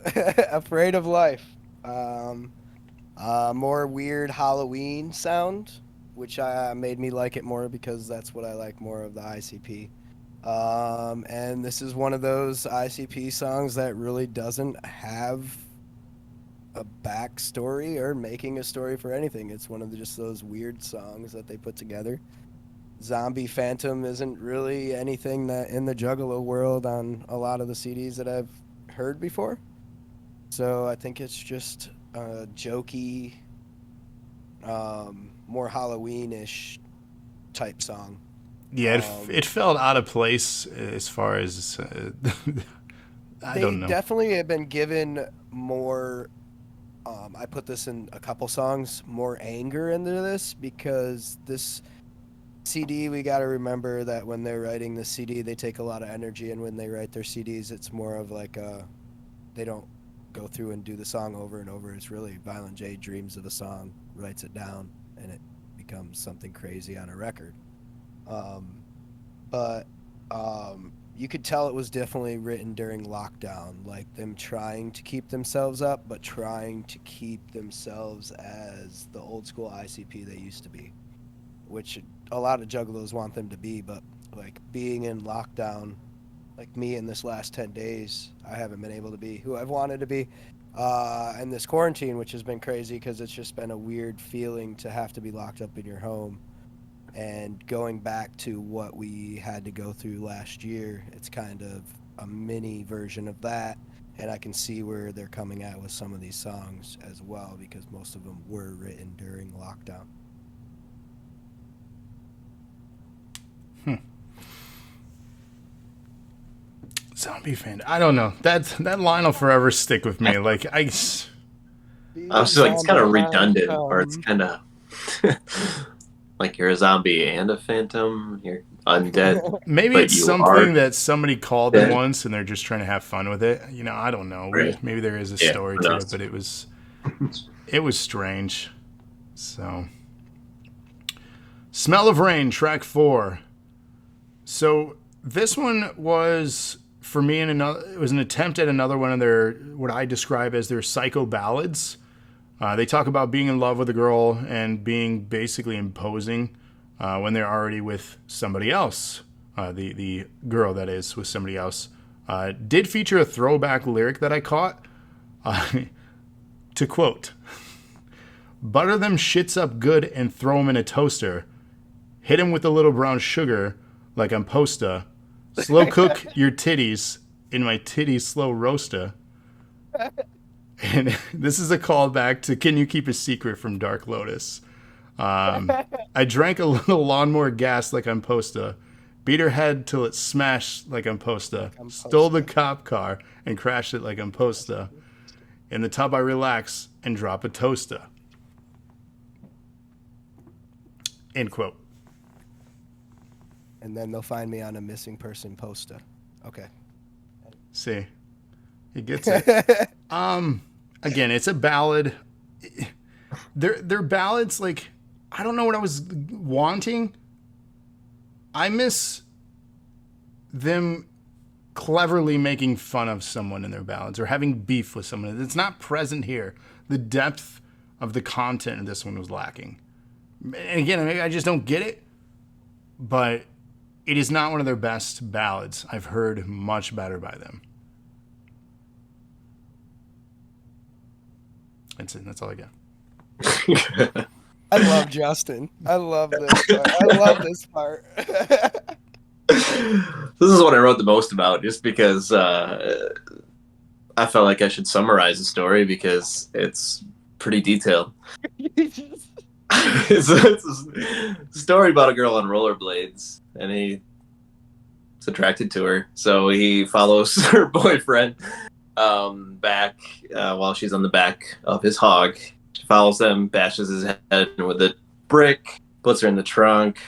Afraid of Life. More weird Halloween sound, which made me like it more because that's what I like more of the ICP. And this is one of those ICP songs that really doesn't have a backstory or making a story for anything. It's one of just those weird songs that they put together. Zombie Phantom isn't really anything that in the Juggalo world on a lot of the CDs that I've heard before. So I think it's just a jokey, more Halloween-ish type song. Yeah, it felt out of place as far as I don't know. They definitely have been given more. I put this in a couple songs, more anger into this, because this CD, we got to remember that when they're writing the CD, they take a lot of energy, and when they write their CDs, it's more of like they don't go through and do the song over and over. It's really Violent J dreams of a song, writes it down, and it becomes something crazy on a record. But you could tell it was definitely written during lockdown, like them trying to keep themselves up, but trying to keep themselves as the old school ICP they used to be, which a lot of juggalos want them to be. But like being in lockdown, like me in this last 10 days, I haven't been able to be who I've wanted to be. And this quarantine, which has been crazy because it's just been a weird feeling to have to be locked up in your home. And going back to what we had to go through last year, it's kind of a mini version of that. And I can see where they're coming at with some of these songs as well, because most of them were written during lockdown. Zombie fan. I don't know. That line will forever stick with me. Like I was just like, it's kind of redundant, or it's kind of like you're a zombie and a phantom. You're undead. Maybe but it's you something are that somebody called them dead. once, and they're just trying to have fun with it. You know, I don't know. Right. Maybe there is a Yeah, story who to knows? it, but it was strange. So, Smell of Rain, track 4. So this one was, for me, it was an attempt at another one of their, what I describe as their psycho ballads. They talk about being in love with a girl and being basically imposing when they're already with somebody else. The girl, that is, with somebody else. Did feature a throwback lyric that I caught. To quote, "Butter them shits up good and throw them in a toaster. Hit them with a little brown sugar like I'm posta. Slow cook your titties in my titty slow roaster." And this is a callback to "Can You Keep a Secret" from Dark Lotus. I drank a little lawnmower gas like I'm posta. Beat her head till it smashed like I'm posta. Stole the cop car and crashed it like I'm posta. In the tub I relax and drop a toaster. End quote. And then they'll find me on a missing person poster. Okay. See, he gets it. Again, it's a ballad. They're ballads, like, I don't know what I was wanting. I miss them cleverly making fun of someone in their ballads or having beef with someone. It's not present here. The depth of the content of this one was lacking. And again, maybe I just don't get it, but it is not one of their best ballads. I've heard much better by them. That's it. That's all I got. I love Justin. I love this part. I love this part. This is what I wrote the most about, just because I felt like I should summarize the story because it's pretty detailed. It's a story about a girl on rollerblades, and he's attracted to her. So he follows her boyfriend back while she's on the back of his hog. She follows them, bashes his head with a brick, puts her in the trunk,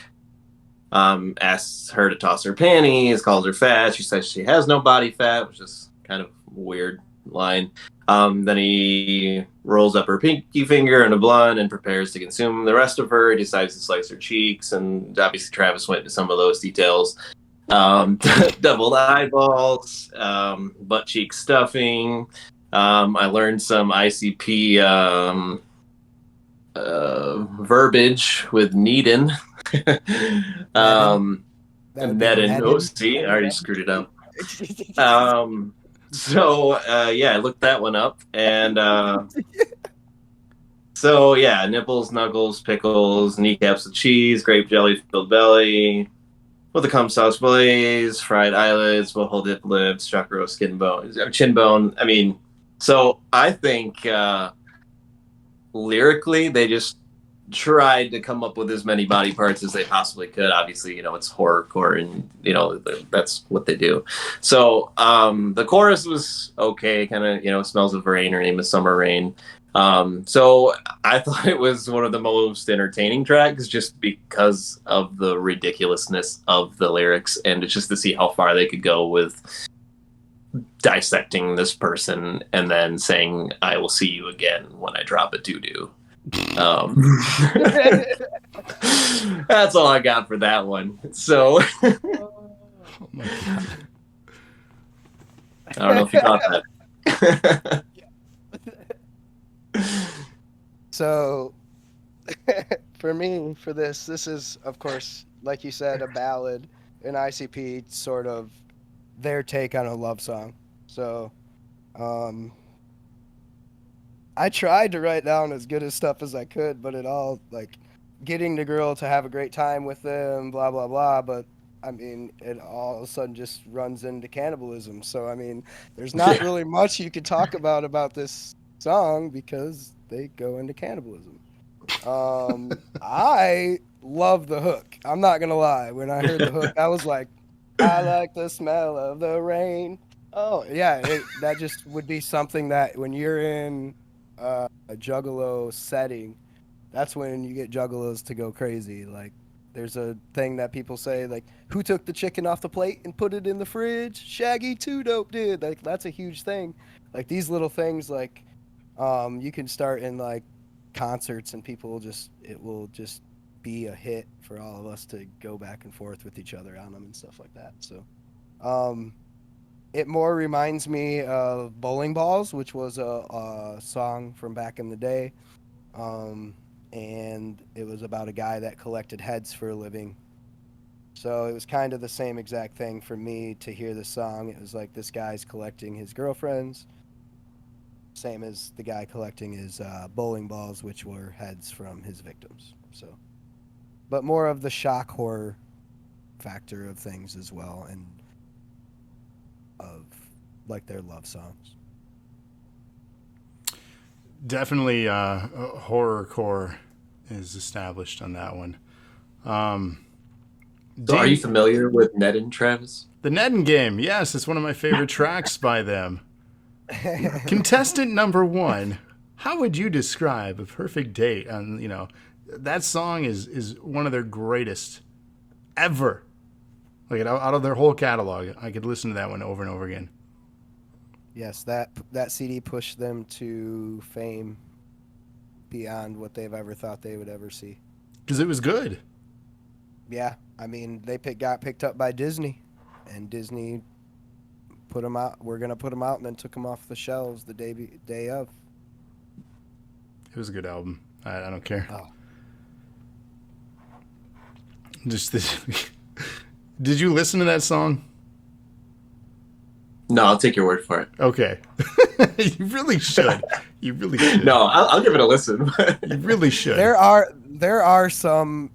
asks her to toss her panties, calls her fat. She says she has no body fat, which is kind of a weird line. Then he rolls up her pinky finger in a blunt and prepares to consume the rest of her. He decides to slice her cheeks, and obviously Travis went into some of those details. Doubled eyeballs, butt cheek stuffing. I learned some ICP verbiage with Needin. Nedin. Oh, see, I already screwed it up. I looked that one up, and nipples, knuckles, pickles, kneecaps of cheese, grape jelly filled belly, with a cum sauce blaze, fried eyelids, will hold dip lips, chakra skin bone, chin bone. I mean, so I think lyrically they just tried to come up with as many body parts as they possibly could. Obviously, it's horrorcore, and that's what they do. So the chorus was okay, kind of smells of rain. Her name is Summer Rain. So I thought it was one of the most entertaining tracks just because of the ridiculousness of the lyrics, and it's just to see how far they could go with dissecting this person and then saying, "I will see you again when I drop a doo-doo." That's all I got for that one. So Oh my God. I don't know if you got that. So, for me, for this is, of course, like you said, a ballad, an ICP, sort of their take on a love song. So, I tried to write down as good as stuff as I could, but it all, like, getting the girl to have a great time with them, blah, blah, blah, but, I mean, it all of a sudden just runs into cannibalism. So, I mean, there's not really much you could talk about this song because they go into cannibalism. I love the hook. I'm not gonna lie. When I heard the hook, I was like, I like the smell of the rain. Oh yeah, that just would be something that when you're in a juggalo setting, that's when you get juggalos to go crazy. Like, there's a thing that people say, like, who took the chicken off the plate and put it in the fridge? Shaggy 2 Dope did. Like, that's a huge thing. Like, these little things, like, you can start in, like, concerts and it will just be a hit for all of us to go back and forth with each other on them and stuff like that. So, it more reminds me of Bowling Balls, which was a song from back in the day. And it was about a guy that collected heads for a living. So it was kind of the same exact thing for me to hear the song. It was like this guy's collecting his girlfriends, same as the guy collecting his bowling balls, which were heads from his victims. So, but more of the shock horror factor of things as well, and of like their love songs. Definitely horrorcore is established on that one. So are you familiar with Nedin, Travis? The Nedin Game, yes, it's one of my favorite tracks by them. Contestant number 1, how would you describe A Perfect Date? That song is one of their greatest ever. Like, out of their whole catalog, I could listen to that one over and over again. Yes, that CD pushed them to fame beyond what they've ever thought they would ever see. Because it was good. Yeah, I mean, got picked up by Disney, and Disney put them out. We're gonna put them out, and then took them off the shelves the day of. It was a good album. I don't care. Oh. Just this. Did you listen to that song? No, I'll take your word for it. Okay. You really should. You really should. No, I'll give it a listen. You really should. There are some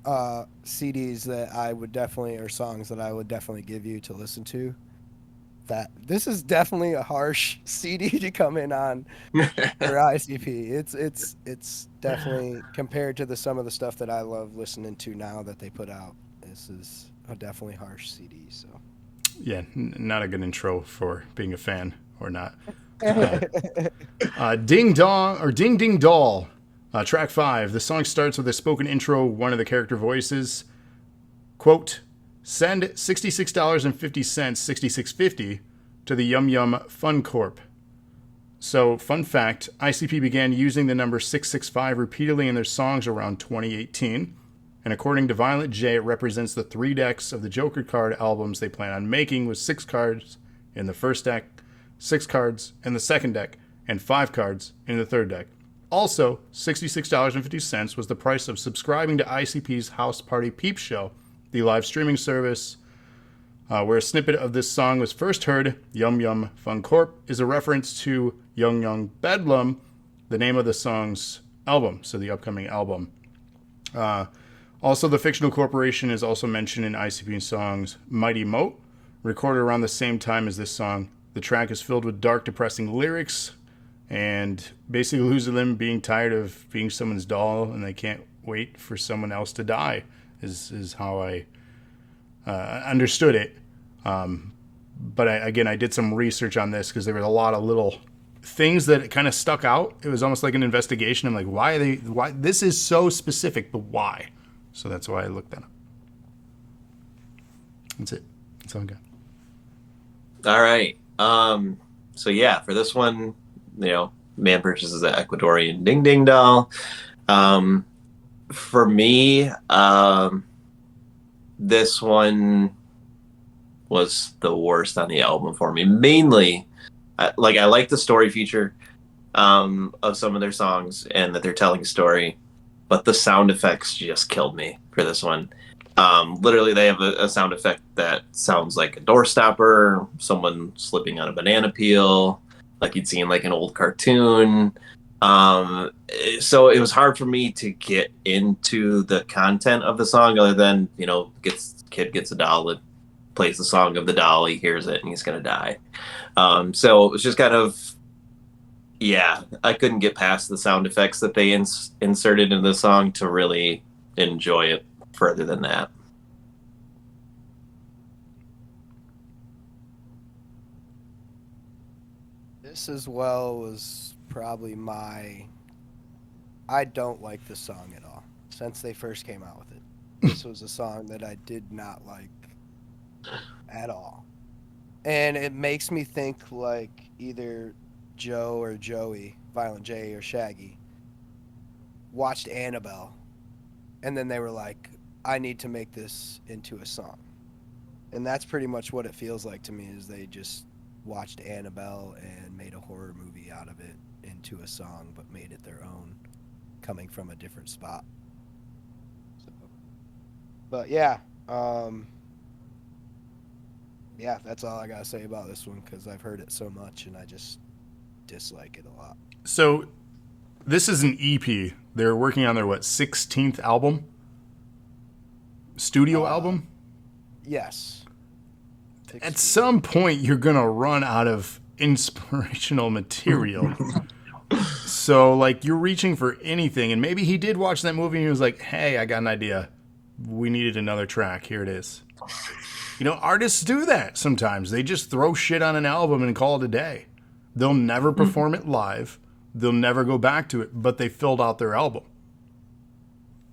CDs that I would definitely, or songs that I would definitely give you to listen to. That this is definitely a harsh CD to come in on for ICP. It's definitely, compared to some of the stuff that I love listening to now that they put out, this is a definitely harsh CD. So Yeah, not a good intro for being a fan or not. Ding Dong or Ding Ding Doll, track 5. The song starts with a spoken intro. One of the character voices, quote, "Send $66.50, $66.50 to the Yum Yum Fun Corp." So, fun fact, ICP began using the number 665 repeatedly in their songs around 2018. And according to Violent J, it represents the 3 decks of the Joker card albums they plan on making, with 6 cards in the first deck, 6 cards in the second deck, and 5 cards in the third deck. Also, $66.50 was the price of subscribing to ICP's House Party Peep Show, the live streaming service where a snippet of this song was first heard. Yum Yum Fun Corp is a reference to Young Young Bedlam, the name of the song's album, so the upcoming album. Also, the fictional corporation is also mentioned in ICP songs Mighty Moat, recorded around the same time as this song. The track is filled with dark, depressing lyrics, and basically losing them being tired of being someone's doll, and they can't wait for someone else to die, is how I understood it. But I did some research on this because there were a lot of little things that kind of stuck out. It was almost like an investigation. I'm like, why this is so specific, but why? So that's why I looked that up. That's it. That's all I got. All right. So yeah, for this one, man purchases an Ecuadorian Ding Ding doll. For me, this one was the worst on the album for me. Mainly, I like the story feature of some of their songs and that they're telling a story, but the sound effects just killed me for this one. Literally, they have a sound effect that sounds like a door stopper, someone slipping on a banana peel, like you'd see in like an old cartoon. So it was hard for me to get into the content of the song, other than kid gets a doll, it plays the song of the doll, he hears it, and he's gonna die. So it was just kind of, yeah, I couldn't get past the sound effects that they inserted in the song to really enjoy it further than that. This as well was probably I don't like this song at all. Since they first came out with it, this was a song that I did not like at all. And it makes me think like either Joe or Joey, Violent J or Shaggy, watched Annabelle, and then they were like, I need to make this into a song. And that's pretty much what it feels like to me, is they just watched Annabelle and made a horror movie out of it into a song, but made it their own, coming from a different spot. So, but yeah, that's all I gotta say about this one, because I've heard it so much and I just dislike it a lot. So this is an EP. They're working on their 16th album? Studio album? Yes. At some point, you're going to run out of inspirational material. So, like, you're reaching for anything. And maybe he did watch that movie and he was like, hey, I got an idea. We needed another track. Here it is. Artists do that sometimes. They just throw shit on an album and call it a day. They'll never perform it live. They'll never go back to it, but they filled out their album.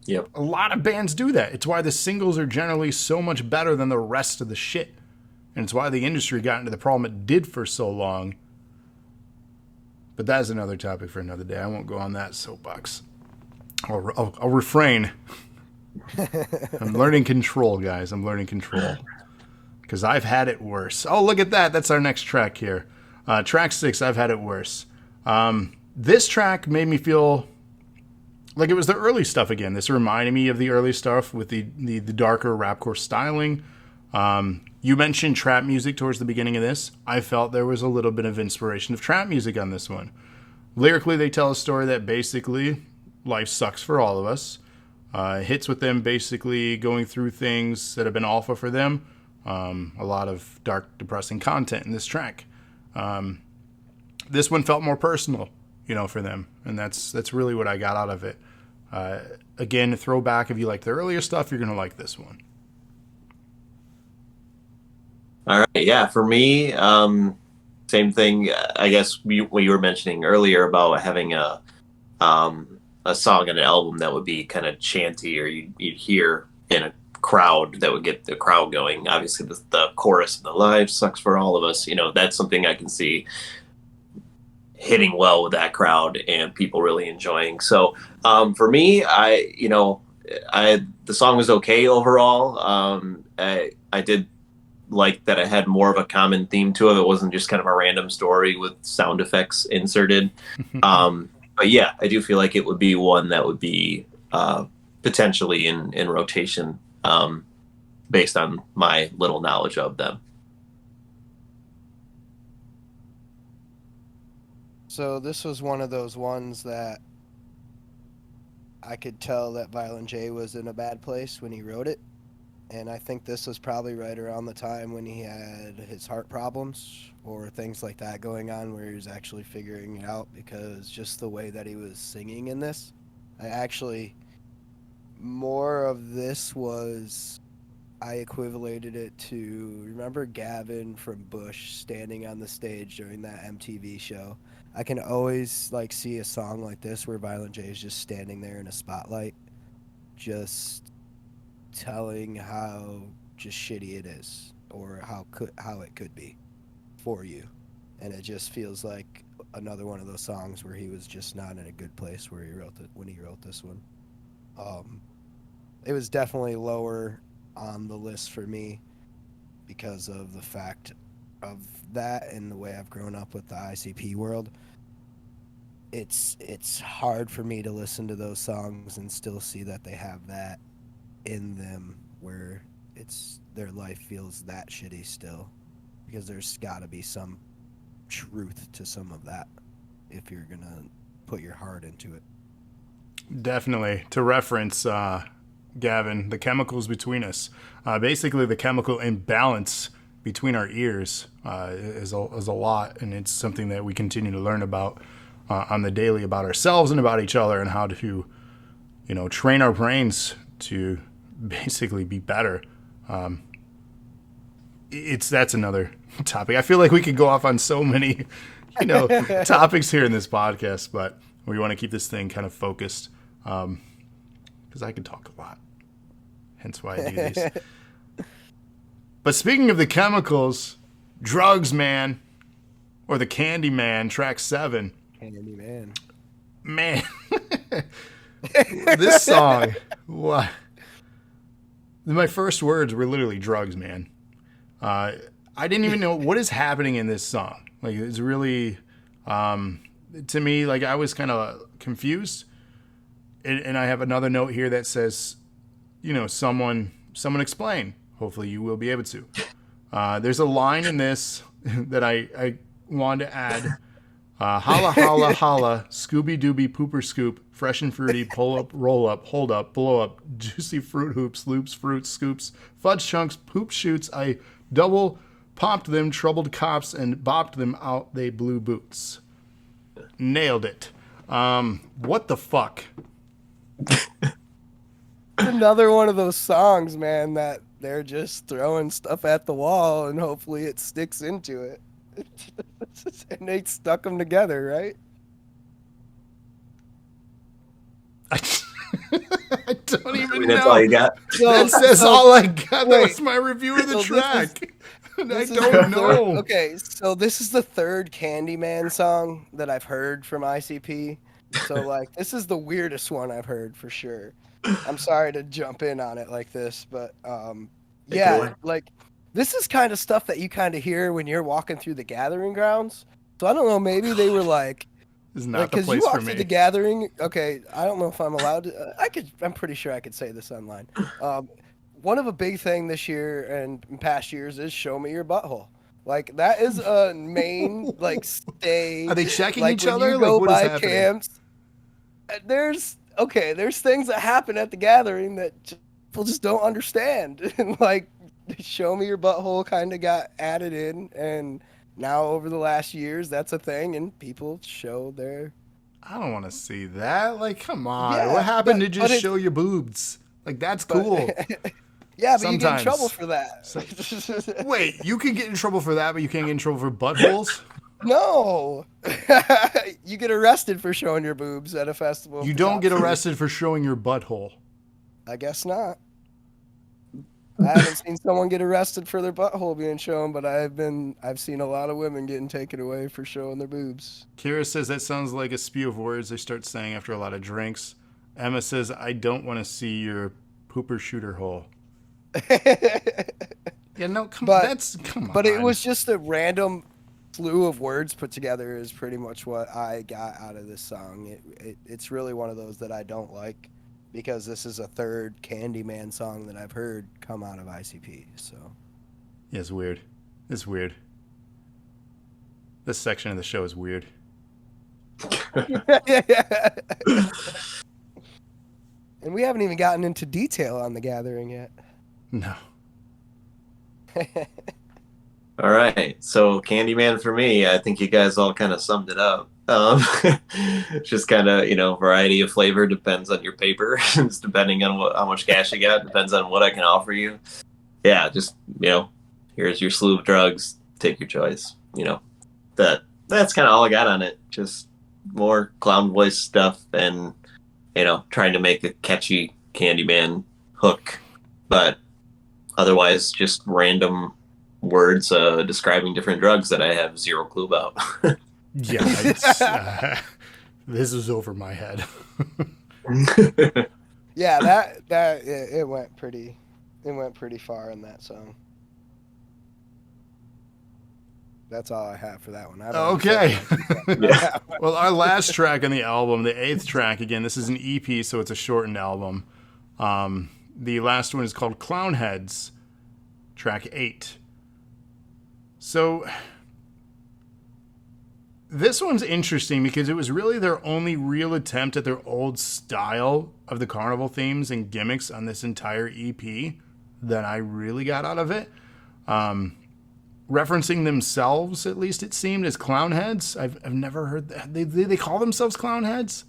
Yep. A lot of bands do that. It's why the singles are generally so much better than the rest of the shit. And it's why the industry got into the problem it did for so long. But that's another topic for another day. I won't go on that soapbox. I'll refrain. I'm learning control, guys. I'm learning control. Because I've had it worse. Oh, look at that. That's our next track here. Track 6, I've had it worse. This track made me feel like it was the early stuff again. This reminded me of the early stuff with the darker rapcore styling. You mentioned trap music towards the beginning of this. I felt there was a little bit of inspiration of trap music on this one. Lyrically, they tell a story that basically life sucks for all of us. Hits with them basically going through things that have been awful for them. A lot of dark, depressing content in this track. This one felt more personal, for them, and that's really what I got out of it. Again, a throwback. If you like the earlier stuff, you're gonna like this one. All right, yeah. For me, same thing. I guess what you were mentioning earlier about having a song and an album that would be kind of chanty, or you'd hear in a crowd that would get the crowd going. Obviously, the chorus of the life sucks for all of us. That's something I can see hitting well with that crowd and people really enjoying. So for me, the song was okay overall. I did like that it had more of a common theme to it. It wasn't just kind of a random story with sound effects inserted. But yeah, I do feel like it would be one that would be potentially in rotation based on my little knowledge of them. So this was one of those ones that I could tell that Violent J was in a bad place when he wrote it. And I think this was probably right around the time when he had his heart problems or things like that going on, where he was actually figuring it out, because just the way that he was singing in this, more of this was, I equivalated it to, remember Gavin from Bush standing on the stage during that MTV show? I can always see a song like this where Violent J is just standing there in a spotlight, just telling how just shitty it is, or how it could be for you. And it just feels like another one of those songs where he was just not in a good place when he wrote this one. It was definitely lower on the list for me because of the fact of that and the way I've grown up with the ICP world. It's hard for me to listen to those songs and still see that they have that in them, where their life feels that shitty still, because there's got to be some truth to some of that if you're gonna put your heart into it. Definitely. To reference Gavin, the chemicals between us, basically the chemical imbalance between our ears is a lot, and it's something that we continue to learn about on the daily, about ourselves and about each other, and how to train our brains to basically be better. That's another topic. I feel like we could go off on so many topics here in this podcast, but we want to keep this thing kind of focused, because I can talk a lot, hence why I do these. But speaking of the chemicals, drugs, man, or the Candy Man, track 7. Candy Man. Man. This song, what? My first words were literally drugs, man. I didn't even know what is happening in this song. It's really, to me, I was kind of confused. And I have another note here that says, someone explain. Hopefully you will be able to. There's a line in this that I wanted to add. Holla, holla, holla, Scooby-Dooby, pooper scoop, fresh and fruity, pull up, roll up, hold up, blow up, juicy fruit hoops, loops, fruits, scoops, fudge chunks, poop shoots, I double popped them, troubled cops, and bopped them out, they blue boots. Nailed it. What the fuck? Another one of those songs, man, that they're just throwing stuff at the wall and hopefully it sticks into it. And they stuck them together, right? I don't even know. That's all you got? That's all I got. That was my review of the track. I This is don't the know. third- okay, so this is the third Candyman song that I've heard from ICP. So like, this is the weirdest one I've heard for sure. I'm sorry to jump in on it like this, but Take it away. yeah, like this is kind of stuff that you kind of hear when you're walking through the gathering grounds. So I don't know, maybe they were like, This is not the because you place for walk through the me. gathering. Okay, I don't know if I'm allowed to. I could. I'm pretty sure I could say this online. One of a big thing this year and in past years is show me your butthole. Like that is a main like stay. Are they checking Like each when other? you Like go what is by happening? camps, there's things that happen at the gathering that people just don't understand. And like show me your butthole kind of got added in, and now over the last years that's a thing, and people show their I don't want to see that. Like, come on. Yeah, What happened to but just it's- show your boobs? Like, that's but- cool. Yeah, but you get in Sometimes. trouble for that. Wait, you can get in trouble for that, but you can't get in trouble for buttholes? No, you get arrested for showing your boobs at a festival. You if the don't cops get see you. arrested for showing your butthole. I guess not. I haven't seen someone get arrested for their butthole being shown, but I've seen a lot of women getting taken away for showing their boobs. Kira says that sounds like a spew of words they start saying after a lot of drinks. Emma says, I don't want to see your pooper shooter hole. Yeah, no, come on. Come on. But it was just a random slew of words put together is pretty much what I got out of this song. It's really one of those that I don't like because this is a third Candyman song that I've heard come out of ICP. So Yeah, it's weird. It's weird. This section of the show is weird. And we haven't even gotten into detail on the gathering yet. No. All right, so Candyman for me, I think you guys all kind of summed it up. Just kind of, variety of flavor depends on your paper. It's depending on how much cash you got, depends on what I can offer you. Yeah, just, here's your slew of drugs, take your choice. That's kind of all I got on it. Just more clown voice stuff and, trying to make a catchy Candyman hook, but otherwise just random words describing different drugs that I have zero clue about. Yeah, this is over my head. Yeah, it went pretty far in that song. That's all I have for that one. Okay. Yeah. Well, our last track on the album, the 8th track, again, this is an EP, so it's a shortened album. The last one is called Clown Heads, track 8. So this one's interesting because it was really their only real attempt at their old style of the carnival themes and gimmicks on this entire EP that I really got out of it. Referencing themselves, at least it seemed, as clown heads. I've never heard that. They call themselves clown heads?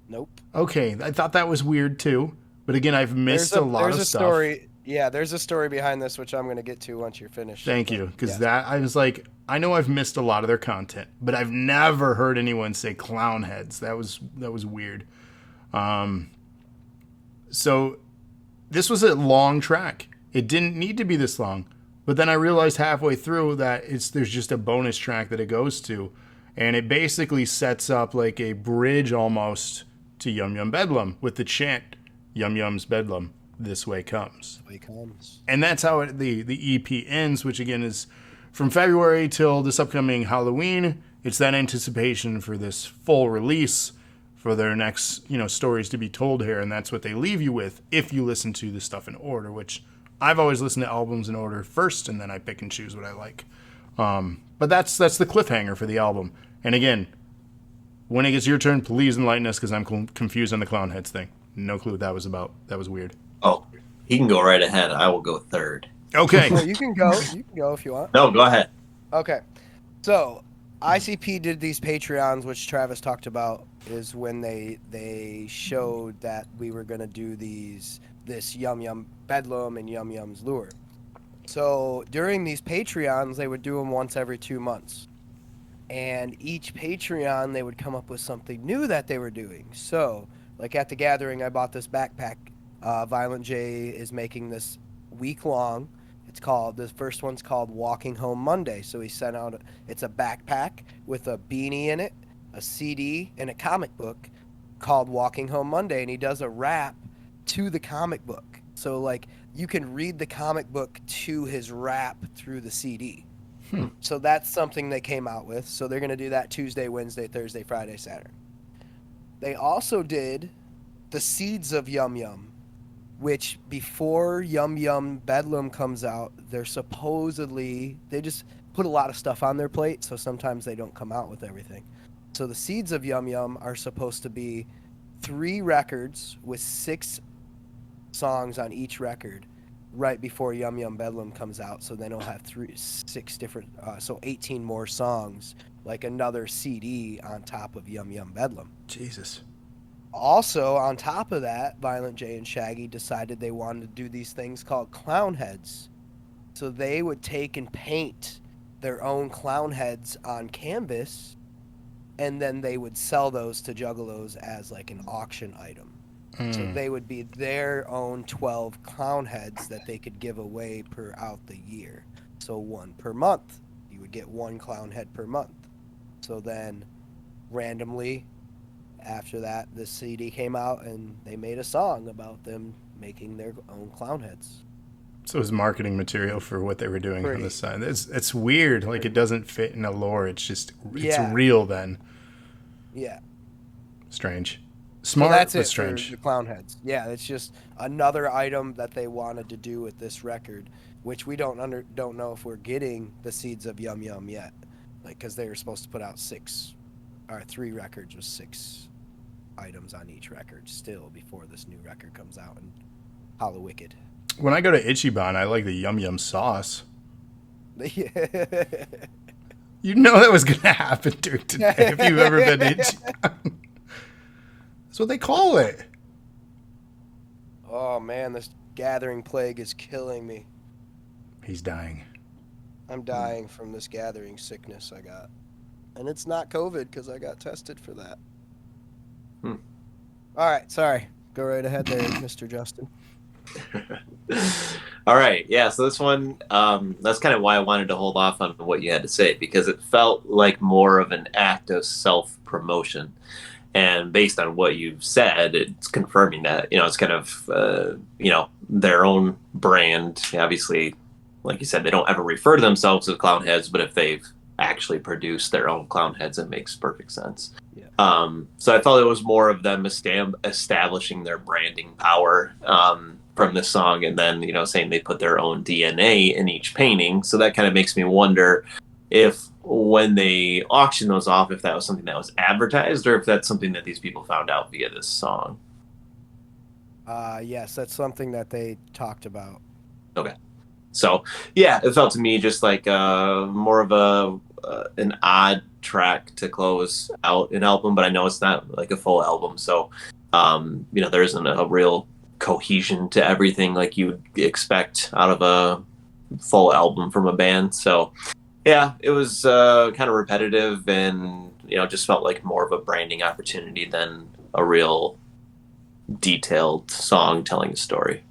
Nope. Okay, I thought that was weird too. But again, I've missed a lot of stuff. Story. Yeah, there's a story behind this, which I'm going to get to once you're finished. Thank you, because Yeah. that I was like, I know I've missed a lot of their content, but I've never heard anyone say clown heads. That was weird. So this was a long track. It didn't need to be this long, but then I realized halfway through that there's just a bonus track that it goes to, and it basically sets up like a bridge almost to Yum Yum Bedlam with the chant Yum Yum's Bedlam. This way comes. Way comes. And that's how the EP ends, which again is from February till this upcoming Halloween. It's that anticipation for this full release for their next, stories to be told here. And that's what they leave you with if you listen to the stuff in order, which I've always listened to albums in order first, and then I pick and choose what I like. But that's the cliffhanger for the album. And again, when it gets your turn, please enlighten us because I'm confused on the clown heads thing. No clue what that was about. That was weird. Oh, he can go right ahead. I will go third. Okay. Well, you can go. You can go if you want. No, go ahead. Okay. So, ICP did these Patreons, which Travis talked about, is when they showed that we were going to do this Yum Yum Bedlam and Yum Yum's Lure. So, during these Patreons, they would do them once every 2 months. And each Patreon, they would come up with something new that they were doing. So, like at the gathering, I bought this backpack. Violent J is making this week-long. The first one's called Walking Home Monday. So he sent out, it's a backpack with a beanie in it, a CD, and a comic book called Walking Home Monday. And he does a rap to the comic book. So, like, you can read the comic book to his rap through the CD. So that's something they came out with. So they're going to do that Tuesday, Wednesday, Thursday, Friday, Saturday. They also did the Seeds of Yum Yum, which before Yum Yum Bedlam comes out, they just put a lot of stuff on their plate, so sometimes they don't come out with everything. So the Seeds of Yum Yum are supposed to be 3 records with 6 songs on each record right before Yum Yum Bedlam comes out, so then it'll have 6 different, so 18 more songs, like another CD on top of Yum Yum Bedlam. Jesus. Also, on top of that, Violent J and Shaggy decided they wanted to do these things called clown heads. So they would take and paint their own clown heads on canvas, and then they would sell those to juggalos as like an auction item. So they would be their own 12 clown heads that they could give away out the year. So 1 per month. You would get 1 clown head per month. So then randomly after that, the CD came out and they made a song about them making their own clown heads. So it was marketing material for what they were doing on the side. It's weird. Like, it doesn't fit in a lore. It's just, it's real then. Yeah. Strange. Smart, so that's but it strange. For the clown heads. Yeah, it's just another item that they wanted to do with this record, which we don't know if we're getting the Seeds of Yum Yum yet, like, because they were supposed to put out 3 records with 6 items on each record still before this new record comes out in Hollow Wicked. When I go to Ichiban, I like the Yum Yum sauce. You know that was going to happen during today if you've ever been to Ichiban. That's what they call it. Oh, man, this gathering plague is killing me. He's dying. I'm dying from this gathering sickness I got. And it's not COVID because I got tested for that. All right, sorry. Go right ahead there, Mr. Justin. All right, yeah, so this one, that's kind of why I wanted to hold off on what you had to say, because it felt like more of an act of self-promotion. And based on what you've said, it's confirming that, it's kind of, their own brand. Obviously, like you said, they don't ever refer to themselves as clown heads, but if they've actually produced their own clown heads, it makes perfect sense. Yeah. So I thought it was more of them establishing their branding power from this song, and then, saying they put their own DNA in each painting. So that kind of makes me wonder if when they auction those off, if that was something that was advertised, or if that's something that these people found out via this song. Yes, that's something that they talked about. Okay. So, yeah, it felt to me just like more of an odd track to close out an album, but I know it's not like a full album. So, there isn't a real cohesion to everything like you would expect out of a full album from a band. So, yeah, it was kind of repetitive and, just felt like more of a branding opportunity than a real detailed song telling a story.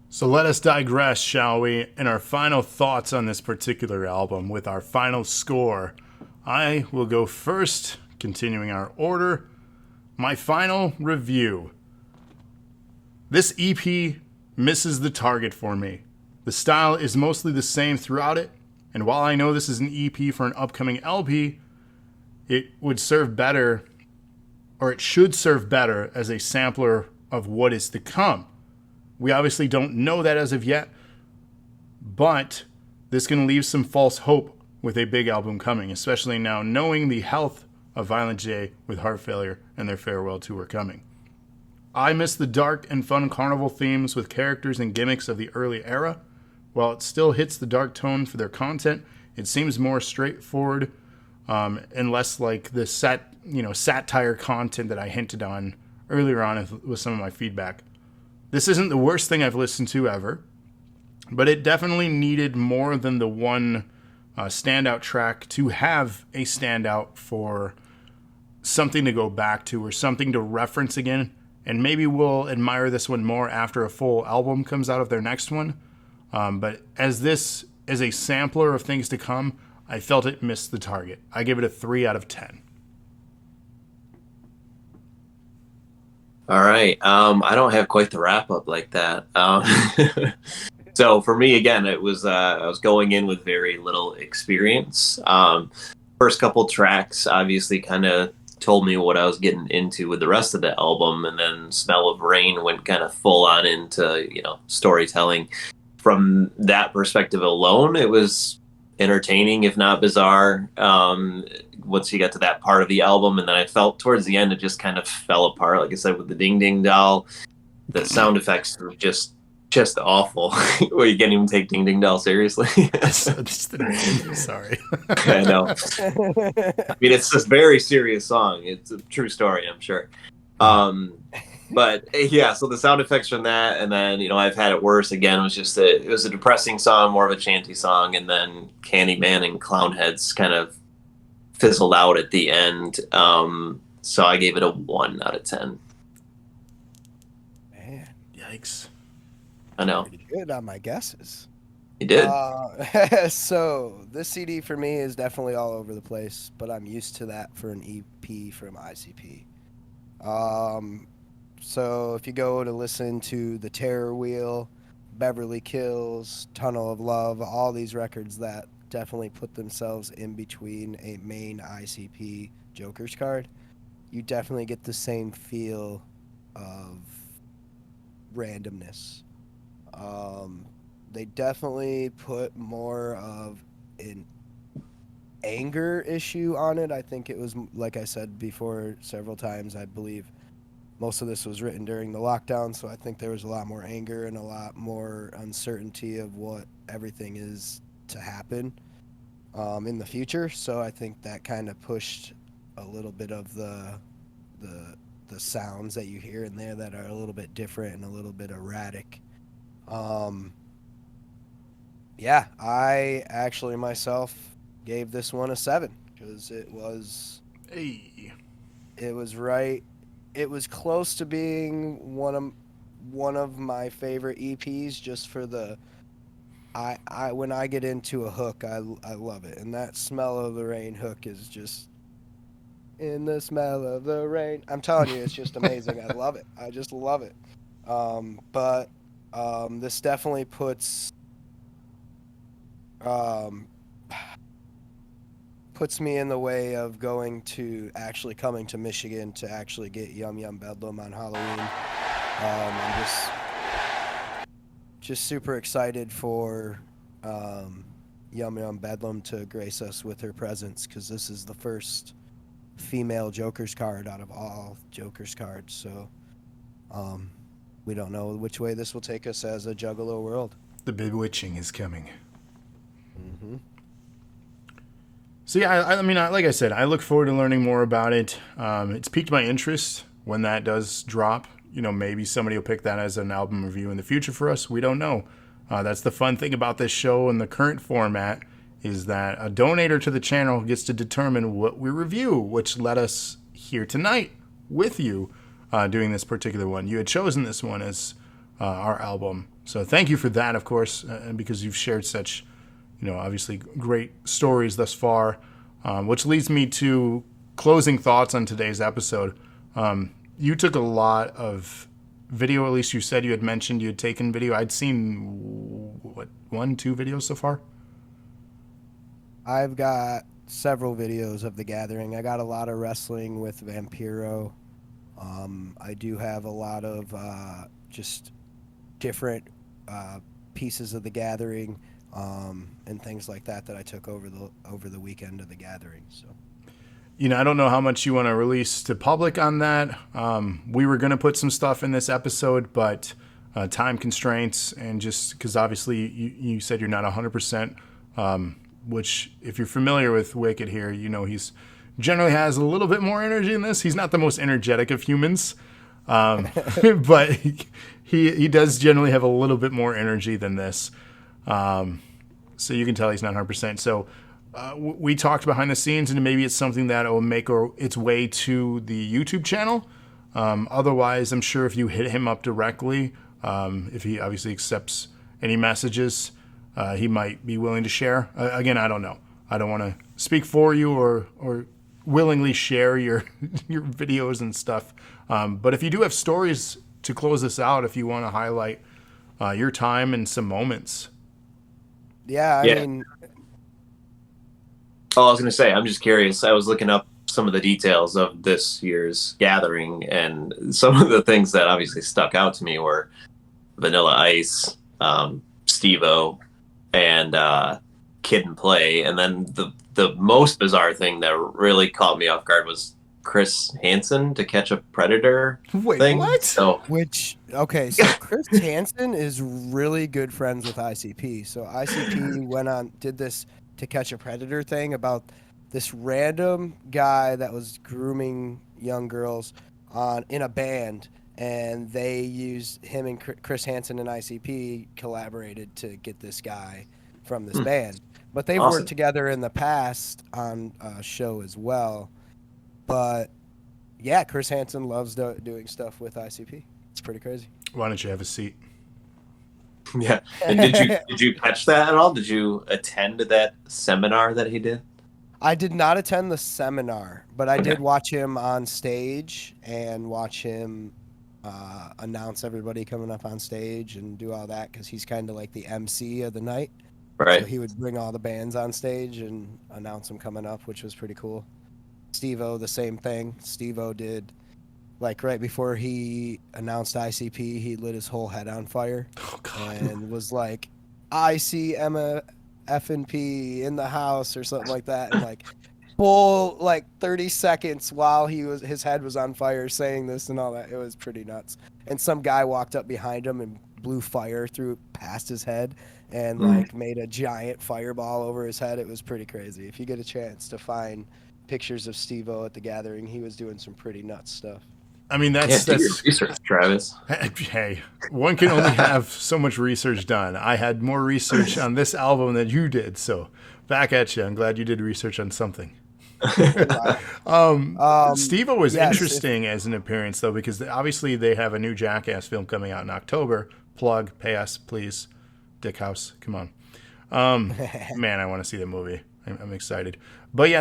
So let us digress, shall we, in our final thoughts on this particular album with our final score. I will go first, continuing our order. My final review. This EP misses the target for me. The style is mostly the same throughout it, and while I know this is an EP for an upcoming LP, it would serve better, or it should serve better as a sampler of what is to come. We obviously don't know that as of yet, but this can leave some false hope with a big album coming, especially now knowing the health of Violent J with heart failure and their farewell tour coming. I miss the dark and fun carnival themes with characters and gimmicks of the early era. While it still hits the dark tone for their content, it seems more straightforward and less like the satire content that I hinted on earlier on with some of my feedback. This isn't the worst thing I've listened to ever, but it definitely needed more than the one standout track to have a standout for something to go back to or something to reference again and maybe we'll admire this one more after a full album comes out of their next one. But as this is a sampler of things to come, I felt it missed the target. I give it a 3 out of 10. All right. I don't have quite the wrap up like that. So for me, again, it was I was going in with very little experience. First couple tracks obviously kind of told me what I was getting into with the rest of the album, and then Smell of Rain went kind of full on into, storytelling. From that perspective alone, it was entertaining, if not bizarre. Once you got to that part of the album, and then I felt towards the end it just kind of fell apart. Like I said, with the Ding Ding Doll, the sound effects were just awful. Well, you can't even take Ding Ding Doll seriously. Sorry. I know. I mean, it's a very serious song. It's a true story, I'm sure. But yeah, so the sound effects from that, and then I've Had It Worse again was just it was a depressing song, more of a chanty song, and then Candyman and Clownheads kind of fizzled out at the end. So I gave it a 1 out of 10. Man, Yikes. I know. pretty good on my guesses. You did. So this CD for me is definitely all over the place, but I'm used to that for an EP from ICP. So if you go to listen to The Terror Wheel, Beverly Kills, Tunnel of Love, all these records that definitely put themselves in between a main ICP Joker's card, you definitely get the same feel of randomness. They definitely put more of an anger issue on it. I think it was, like I said before several times, I believe most of this was written during the lockdown, so I think there was a lot more anger and a lot more uncertainty of what everything is to happen in the future. So I think that kind of pushed a little bit of the sounds that you hear in there that are a little bit different and a little bit erratic. Yeah, I actually myself gave this one a 7 because it was right. It was close to being one of my favorite EPs just for the I when I get into a hook, I love it. And that Smell of the Rain hook is just in the smell of the rain. I'm telling you, it's just amazing. I love it. I just love it. But this definitely puts me in the way of coming to Michigan to actually get Yum Yum Bedlam on Halloween. I'm just super excited for Yum Yum Bedlam to grace us with her presence, because this is the first female Joker's card out of all Joker's cards. So we don't know which way this will take us as a Juggalo world. The bewitching is coming. Mm-hmm. So yeah, I mean, like I said, I look forward to learning more about it. It's piqued my interest when that does drop. Maybe somebody will pick that as an album review in the future for us. We don't know. That's the fun thing about this show in the current format, is that a donator to the channel gets to determine what we review, which led us here tonight with you doing this particular one. You had chosen this one as our album. So thank you for that, of course, and because you've shared such obviously great stories thus far, which leads me to closing thoughts on today's episode. You took a lot of video, at least you said you had mentioned you had taken video. I'd seen, 1-2 videos so far? I've got several videos of the gathering. I got a lot of wrestling with Vampiro. I do have a lot of just different pieces of the gathering. And things like that I took over the weekend of the gathering. So, I don't know how much you want to release to public on that. We were going to put some stuff in this episode, but time constraints, and just because obviously you said you're not 100%, which if you're familiar with Wicked here, he's generally has a little bit more energy in this. He's not the most energetic of humans, but he does generally have a little bit more energy than this. So you can tell he's not 100%. So we talked behind the scenes, and maybe it's something that will make its way to the YouTube channel. Otherwise, I'm sure if you hit him up directly, if he obviously accepts any messages, he might be willing to share. Again, I don't know. I don't want to speak for you or willingly share your your videos and stuff. But if you do have stories to close this out, if you want to highlight your time and some moments. Yeah, I mean, Oh, I was going to say, I'm just curious. I was looking up some of the details of this year's gathering, and some of the things that obviously stuck out to me were Vanilla Ice, Steve-O, and Kid and Play. And then the most bizarre thing that really caught me off guard was Chris Hansen to Catch a Predator. Wait, thing. what? So so Chris Hansen is really good friends with ICP. So ICP did this To Catch a Predator thing about this random guy that was grooming young girls in a band, and they used him, and Chris Hansen and ICP collaborated to get this guy from this band. But they've Awesome. worked together in the past on a show as well. But yeah, Chris Hansen loves doing stuff with ICP. It's pretty crazy. Why don't you have a seat? Yeah. And did you catch that at all? Did you attend that seminar that he did? I did not attend the seminar, but I Okay. did watch him on stage and watch him announce everybody coming up on stage and do all that, because he's kind of like the MC of the night. Right. So he would bring all the bands on stage and announce them coming up, which was pretty cool. Steve-O, the same thing. Steve-O did, like, right before he announced ICP, he lit his whole head on fire. Oh, God. And was like, I see Emma F&P in the house or something like that. And like full like 30 seconds while his head was on fire saying this and all that. It was pretty nuts. And some guy walked up behind him and blew fire through past his head and like made a giant fireball over his head. It was pretty crazy. If you get a chance to find pictures of Steve-O at the gathering, he was doing some pretty nuts stuff. I mean, Do that's your research, Travis. hey, one can only have so much research done. I had more research on this album than you did, so back at you. I'm glad you did research on something. Steve-O was interesting as an appearance, though, because obviously they have a new Jackass film coming out in October. Plug, pay us, please. Dick House, come on. Man, I want to see the movie. I'm excited. But yeah,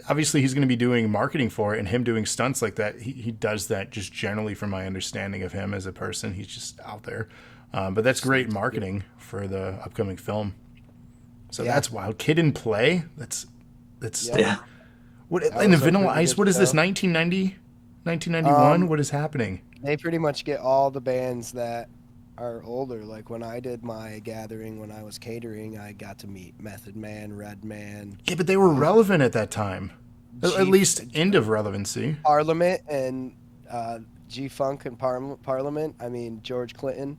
obviously he's going to be doing marketing for it, and him doing stunts like that, he does that just generally from my understanding of him as a person. He's just out there. But that's great marketing for the upcoming film. So that's wild. Kid and Play? That's Yeah. What That in the was a Vanilla pretty Ice? good What is this? show. 1990? 1991? What is happening? They pretty much get all the bands that are older. Like when I did my gathering, when I was catering, I got to meet Method Man, Redman, Yeah, but they were relevant at that time. At least end of relevancy. Parliament, and G-Funk and Parliament. I mean, George Clinton.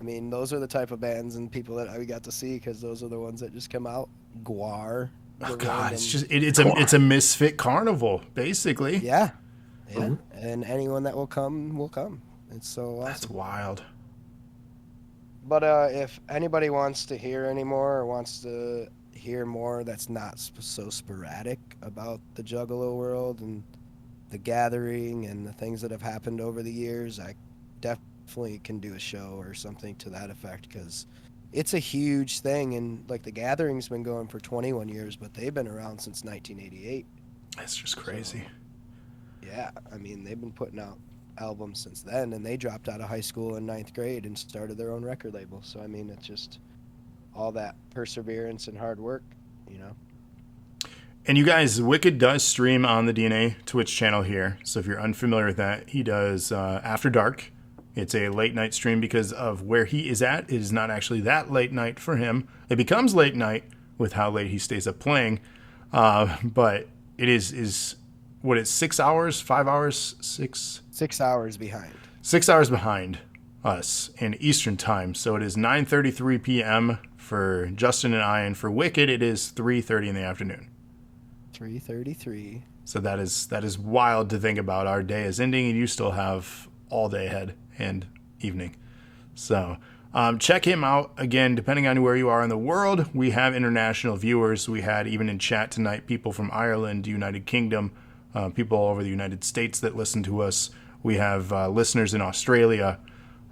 I mean, those are the type of bands and people that I got to see, because those are the ones that just come out. Guar. Oh the God, random- it's just it's a misfit carnival, basically. Yeah. And anyone that will come will come. It's so awesome. That's wild. But if anybody wants to hear any more or wants to hear more that's not so sporadic about the Juggalo world and the gathering and the things that have happened over the years, I definitely can do a show or something to that effect, because it's a huge thing. And like the gathering's been going for 21 years, but they've been around since 1988. That's just crazy. Yeah, I mean, they've been putting out albums since then, and they dropped out of high school in 9th grade and started their own record label. So, I mean, it's just all that perseverance and hard work, you know? And you guys, Wicked does stream on the DNA Twitch channel here. So if you're unfamiliar with that, he does After Dark. It's a late night stream because of where he is at. It is not actually that late night for him. It becomes late night with how late he stays up playing. But it is what, it's 6 hours, 5 hours, 6 hours behind. 6 hours behind us in Eastern time. So it is 9:33 p.m. for Justin and I, and for Wicked it is 3:30 in the afternoon. 3:33. So that is wild to think about. Our day is ending and you still have all day ahead and evening. So check him out. Again, depending on where you are in the world, we have international viewers. We had, even in chat tonight, people from Ireland, United Kingdom, people all over the United States that listen to us. We have listeners in Australia.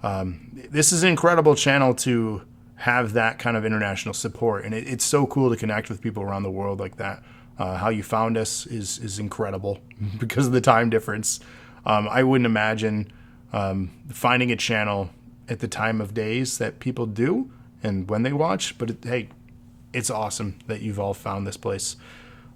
This is an incredible channel to have that kind of international support, and it's so cool to connect with people around the world like that. How you found us is incredible because of the time difference. I wouldn't imagine finding a channel at the time of days that people do and when they watch, but hey, it's awesome that you've all found this place.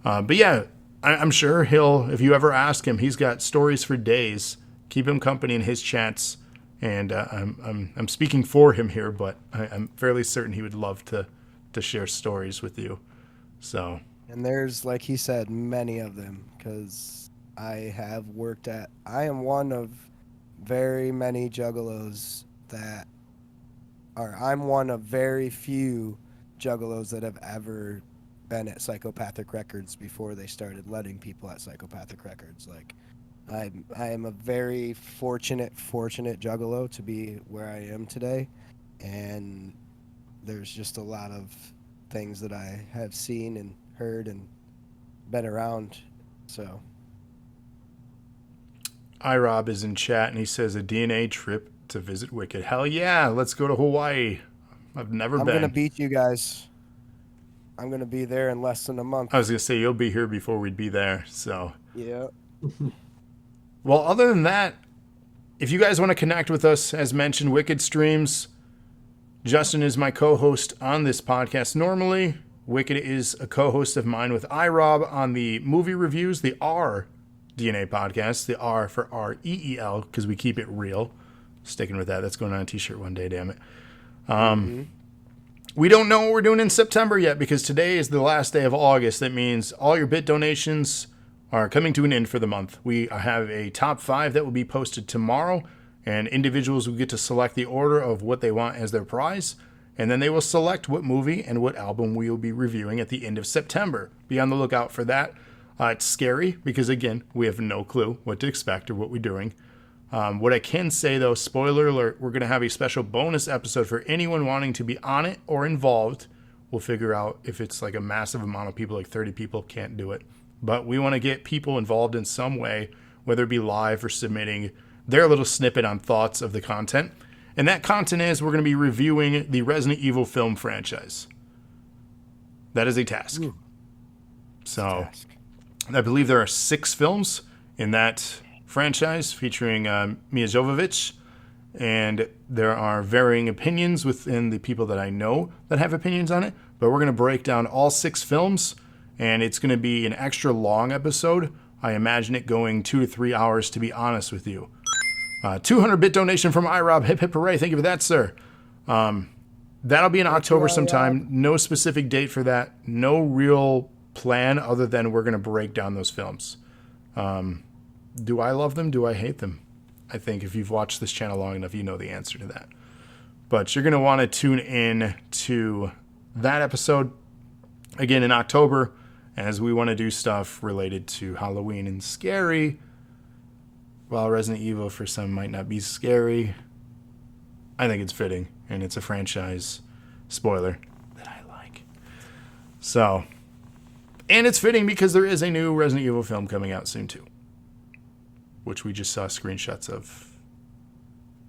But yeah, I'm sure if you ever ask him, he's got stories for days. Keep him company in his chats. And I'm speaking for him here, but I'm fairly certain he would love to share stories with you. So, And there's, like he said, many of them, because I am one of very many juggalos I'm one of very few juggalos that have ever been at Psychopathic Records before they started letting people at Psychopathic Records. Like, I am a very fortunate juggalo to be where I am today, and there's just a lot of things that I have seen and heard and been around. So iRob is in chat, and he says a DNA trip to visit Wicked. Hell yeah, let's go to Hawaii. I've never been. I'm gonna beat you guys. I'm gonna be there in less than a month. I was gonna say you'll be here before we'd be there. So Yeah. well, other than that, if you guys want to connect with us, as mentioned, Wicked streams. Justin is my co-host on this podcast normally. Wicked is a co-host of mine with iRob on the movie reviews, the R DNA podcast, the R for REEL, because we keep it real. Sticking with that. That's going on a t-shirt one day, damn it. We don't know what we're doing in September yet, because today is the last day of August. That means all your bit donations are coming to an end for the month. We have a top 5 that will be posted tomorrow, and individuals will get to select the order of what they want as their prize, and then they will select what movie and what album we will be reviewing at the end of September. Be on the lookout for that. It's scary because, again, we have no clue what to expect or what we're doing. What I can say, though, spoiler alert, we're going to have a special bonus episode for anyone wanting to be on it or involved. We'll figure out if it's like a massive amount of people, like 30 people, can't do it. But we want to get people involved in some way, whether it be live or submitting their little snippet on thoughts of the content. And that content is we're going to be reviewing the Resident Evil film franchise. That is a task. Ooh. So I believe there are 6 films in that franchise featuring Mia Jovovich, and there are varying opinions within the people that I know that have opinions on it, but we're going to break down all 6 films, and it's going to be an extra long episode. I imagine it going 2 to 3 hours, to be honest with you. 200-bit donation from iRob. Hip hip hooray. Thank you for that, sir. That'll be in October sometime. No specific date for that. No real plan other than we're going to break down those films. Do I love them? Do I hate them? I think if you've watched this channel long enough, you know the answer to that. But you're going to want to tune in to that episode again in October, as we want to do stuff related to Halloween and scary. While Resident Evil for some might not be scary, I think it's fitting, and it's a franchise spoiler that I like. So, and it's fitting because there is a new Resident Evil film coming out soon too, which we just saw screenshots of,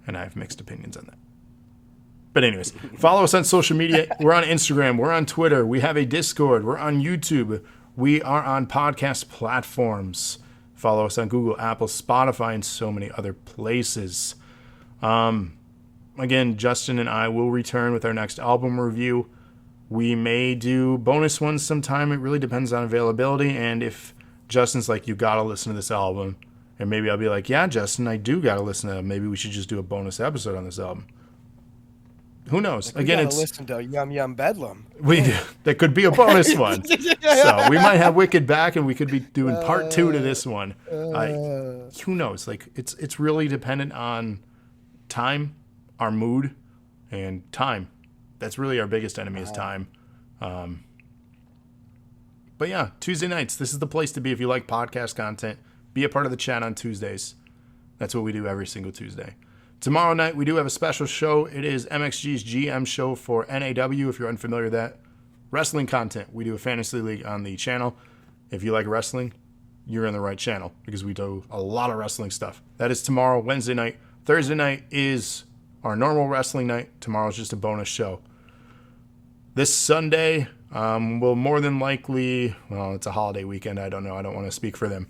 and I have mixed opinions on that. But anyways, follow us on social media. We're on Instagram. We're on Twitter. We have a Discord. We're on YouTube. We are on podcast platforms. Follow us on Google, Apple, Spotify, and so many other places. Again, Justin and I will return with our next album review. We may do bonus ones sometime. It really depends on availability. And if Justin's like, you got to listen to this album, and maybe I'll be like, yeah, Justin, I do got to listen to it. Maybe we should just do a bonus episode on this album. Who knows? Like, again, we it's listen to Yum Yum Bedlam. that could be a bonus one. So we might have Wicked back, and we could be doing part 2 to this one. Who knows? Like it's really dependent on time, our mood, and time. That's really our biggest enemy is time. But yeah, Tuesday nights. This is the place to be if you like podcast content. Be a part of the chat on Tuesdays. That's what we do every single Tuesday. Tomorrow night, we do have a special show. It is MXG's GM show for NAW, if you're unfamiliar with that. Wrestling content. We do a fantasy league on the channel. If you like wrestling, you're in the right channel because we do a lot of wrestling stuff. That is tomorrow, Wednesday night. Thursday night is our normal wrestling night. Tomorrow's just a bonus show. This Sunday, will more than likely, well, it's a holiday weekend. I don't know. I don't want to speak for them.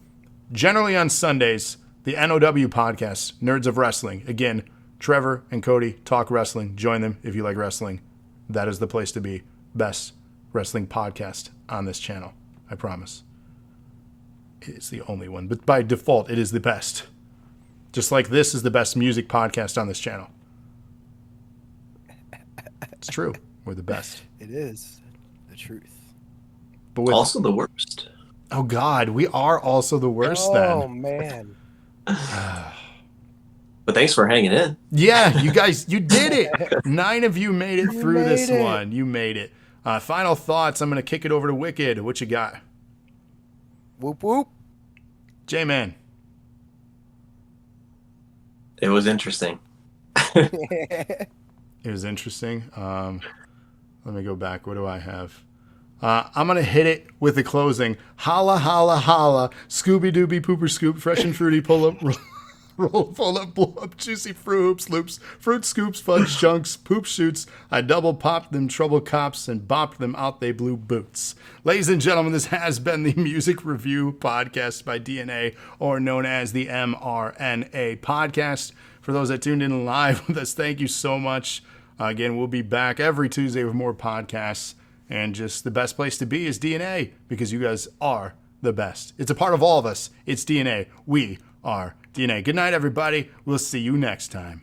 Generally on Sundays, the NOW podcast, Nerds of Wrestling. Again, Trevor and Cody talk wrestling. Join them if you like wrestling. That is the place to be. Best wrestling podcast on this channel. I promise. It's the only one, but by default, it is the best. Just like this is the best music podcast on this channel. It's true. We're the best. It is the truth. But with, Also the worst. oh God, we are also the worst Oh then. man. But thanks for hanging in. Yeah, you guys, you did it. 9 of you made it You through this made it. one. You made it. Final thoughts. I'm going to kick it over to Wicked. What you got? Whoop whoop. J-Man. It was interesting. It was interesting. Let me go back. What do I have? I'm going to hit it with the closing. Holla, holla, holla. Scooby-Dooby, pooper scoop, fresh and fruity, pull up, roll, full up, blow up, juicy fruit hoops, loops, fruit scoops, fudge chunks, poop shoots. I double popped them trouble cops and bopped them out they blue boots. Ladies and gentlemen, this has been the Music Review Podcast by DNA, or known as the mRNA Podcast. For those that tuned in live with us, thank you so much. Again, we'll be back every Tuesday with more podcasts. And just the best place to be is DNA, because you guys are the best. It's a part of all of us. It's DNA. We are DNA. Good night, everybody. We'll see you next time.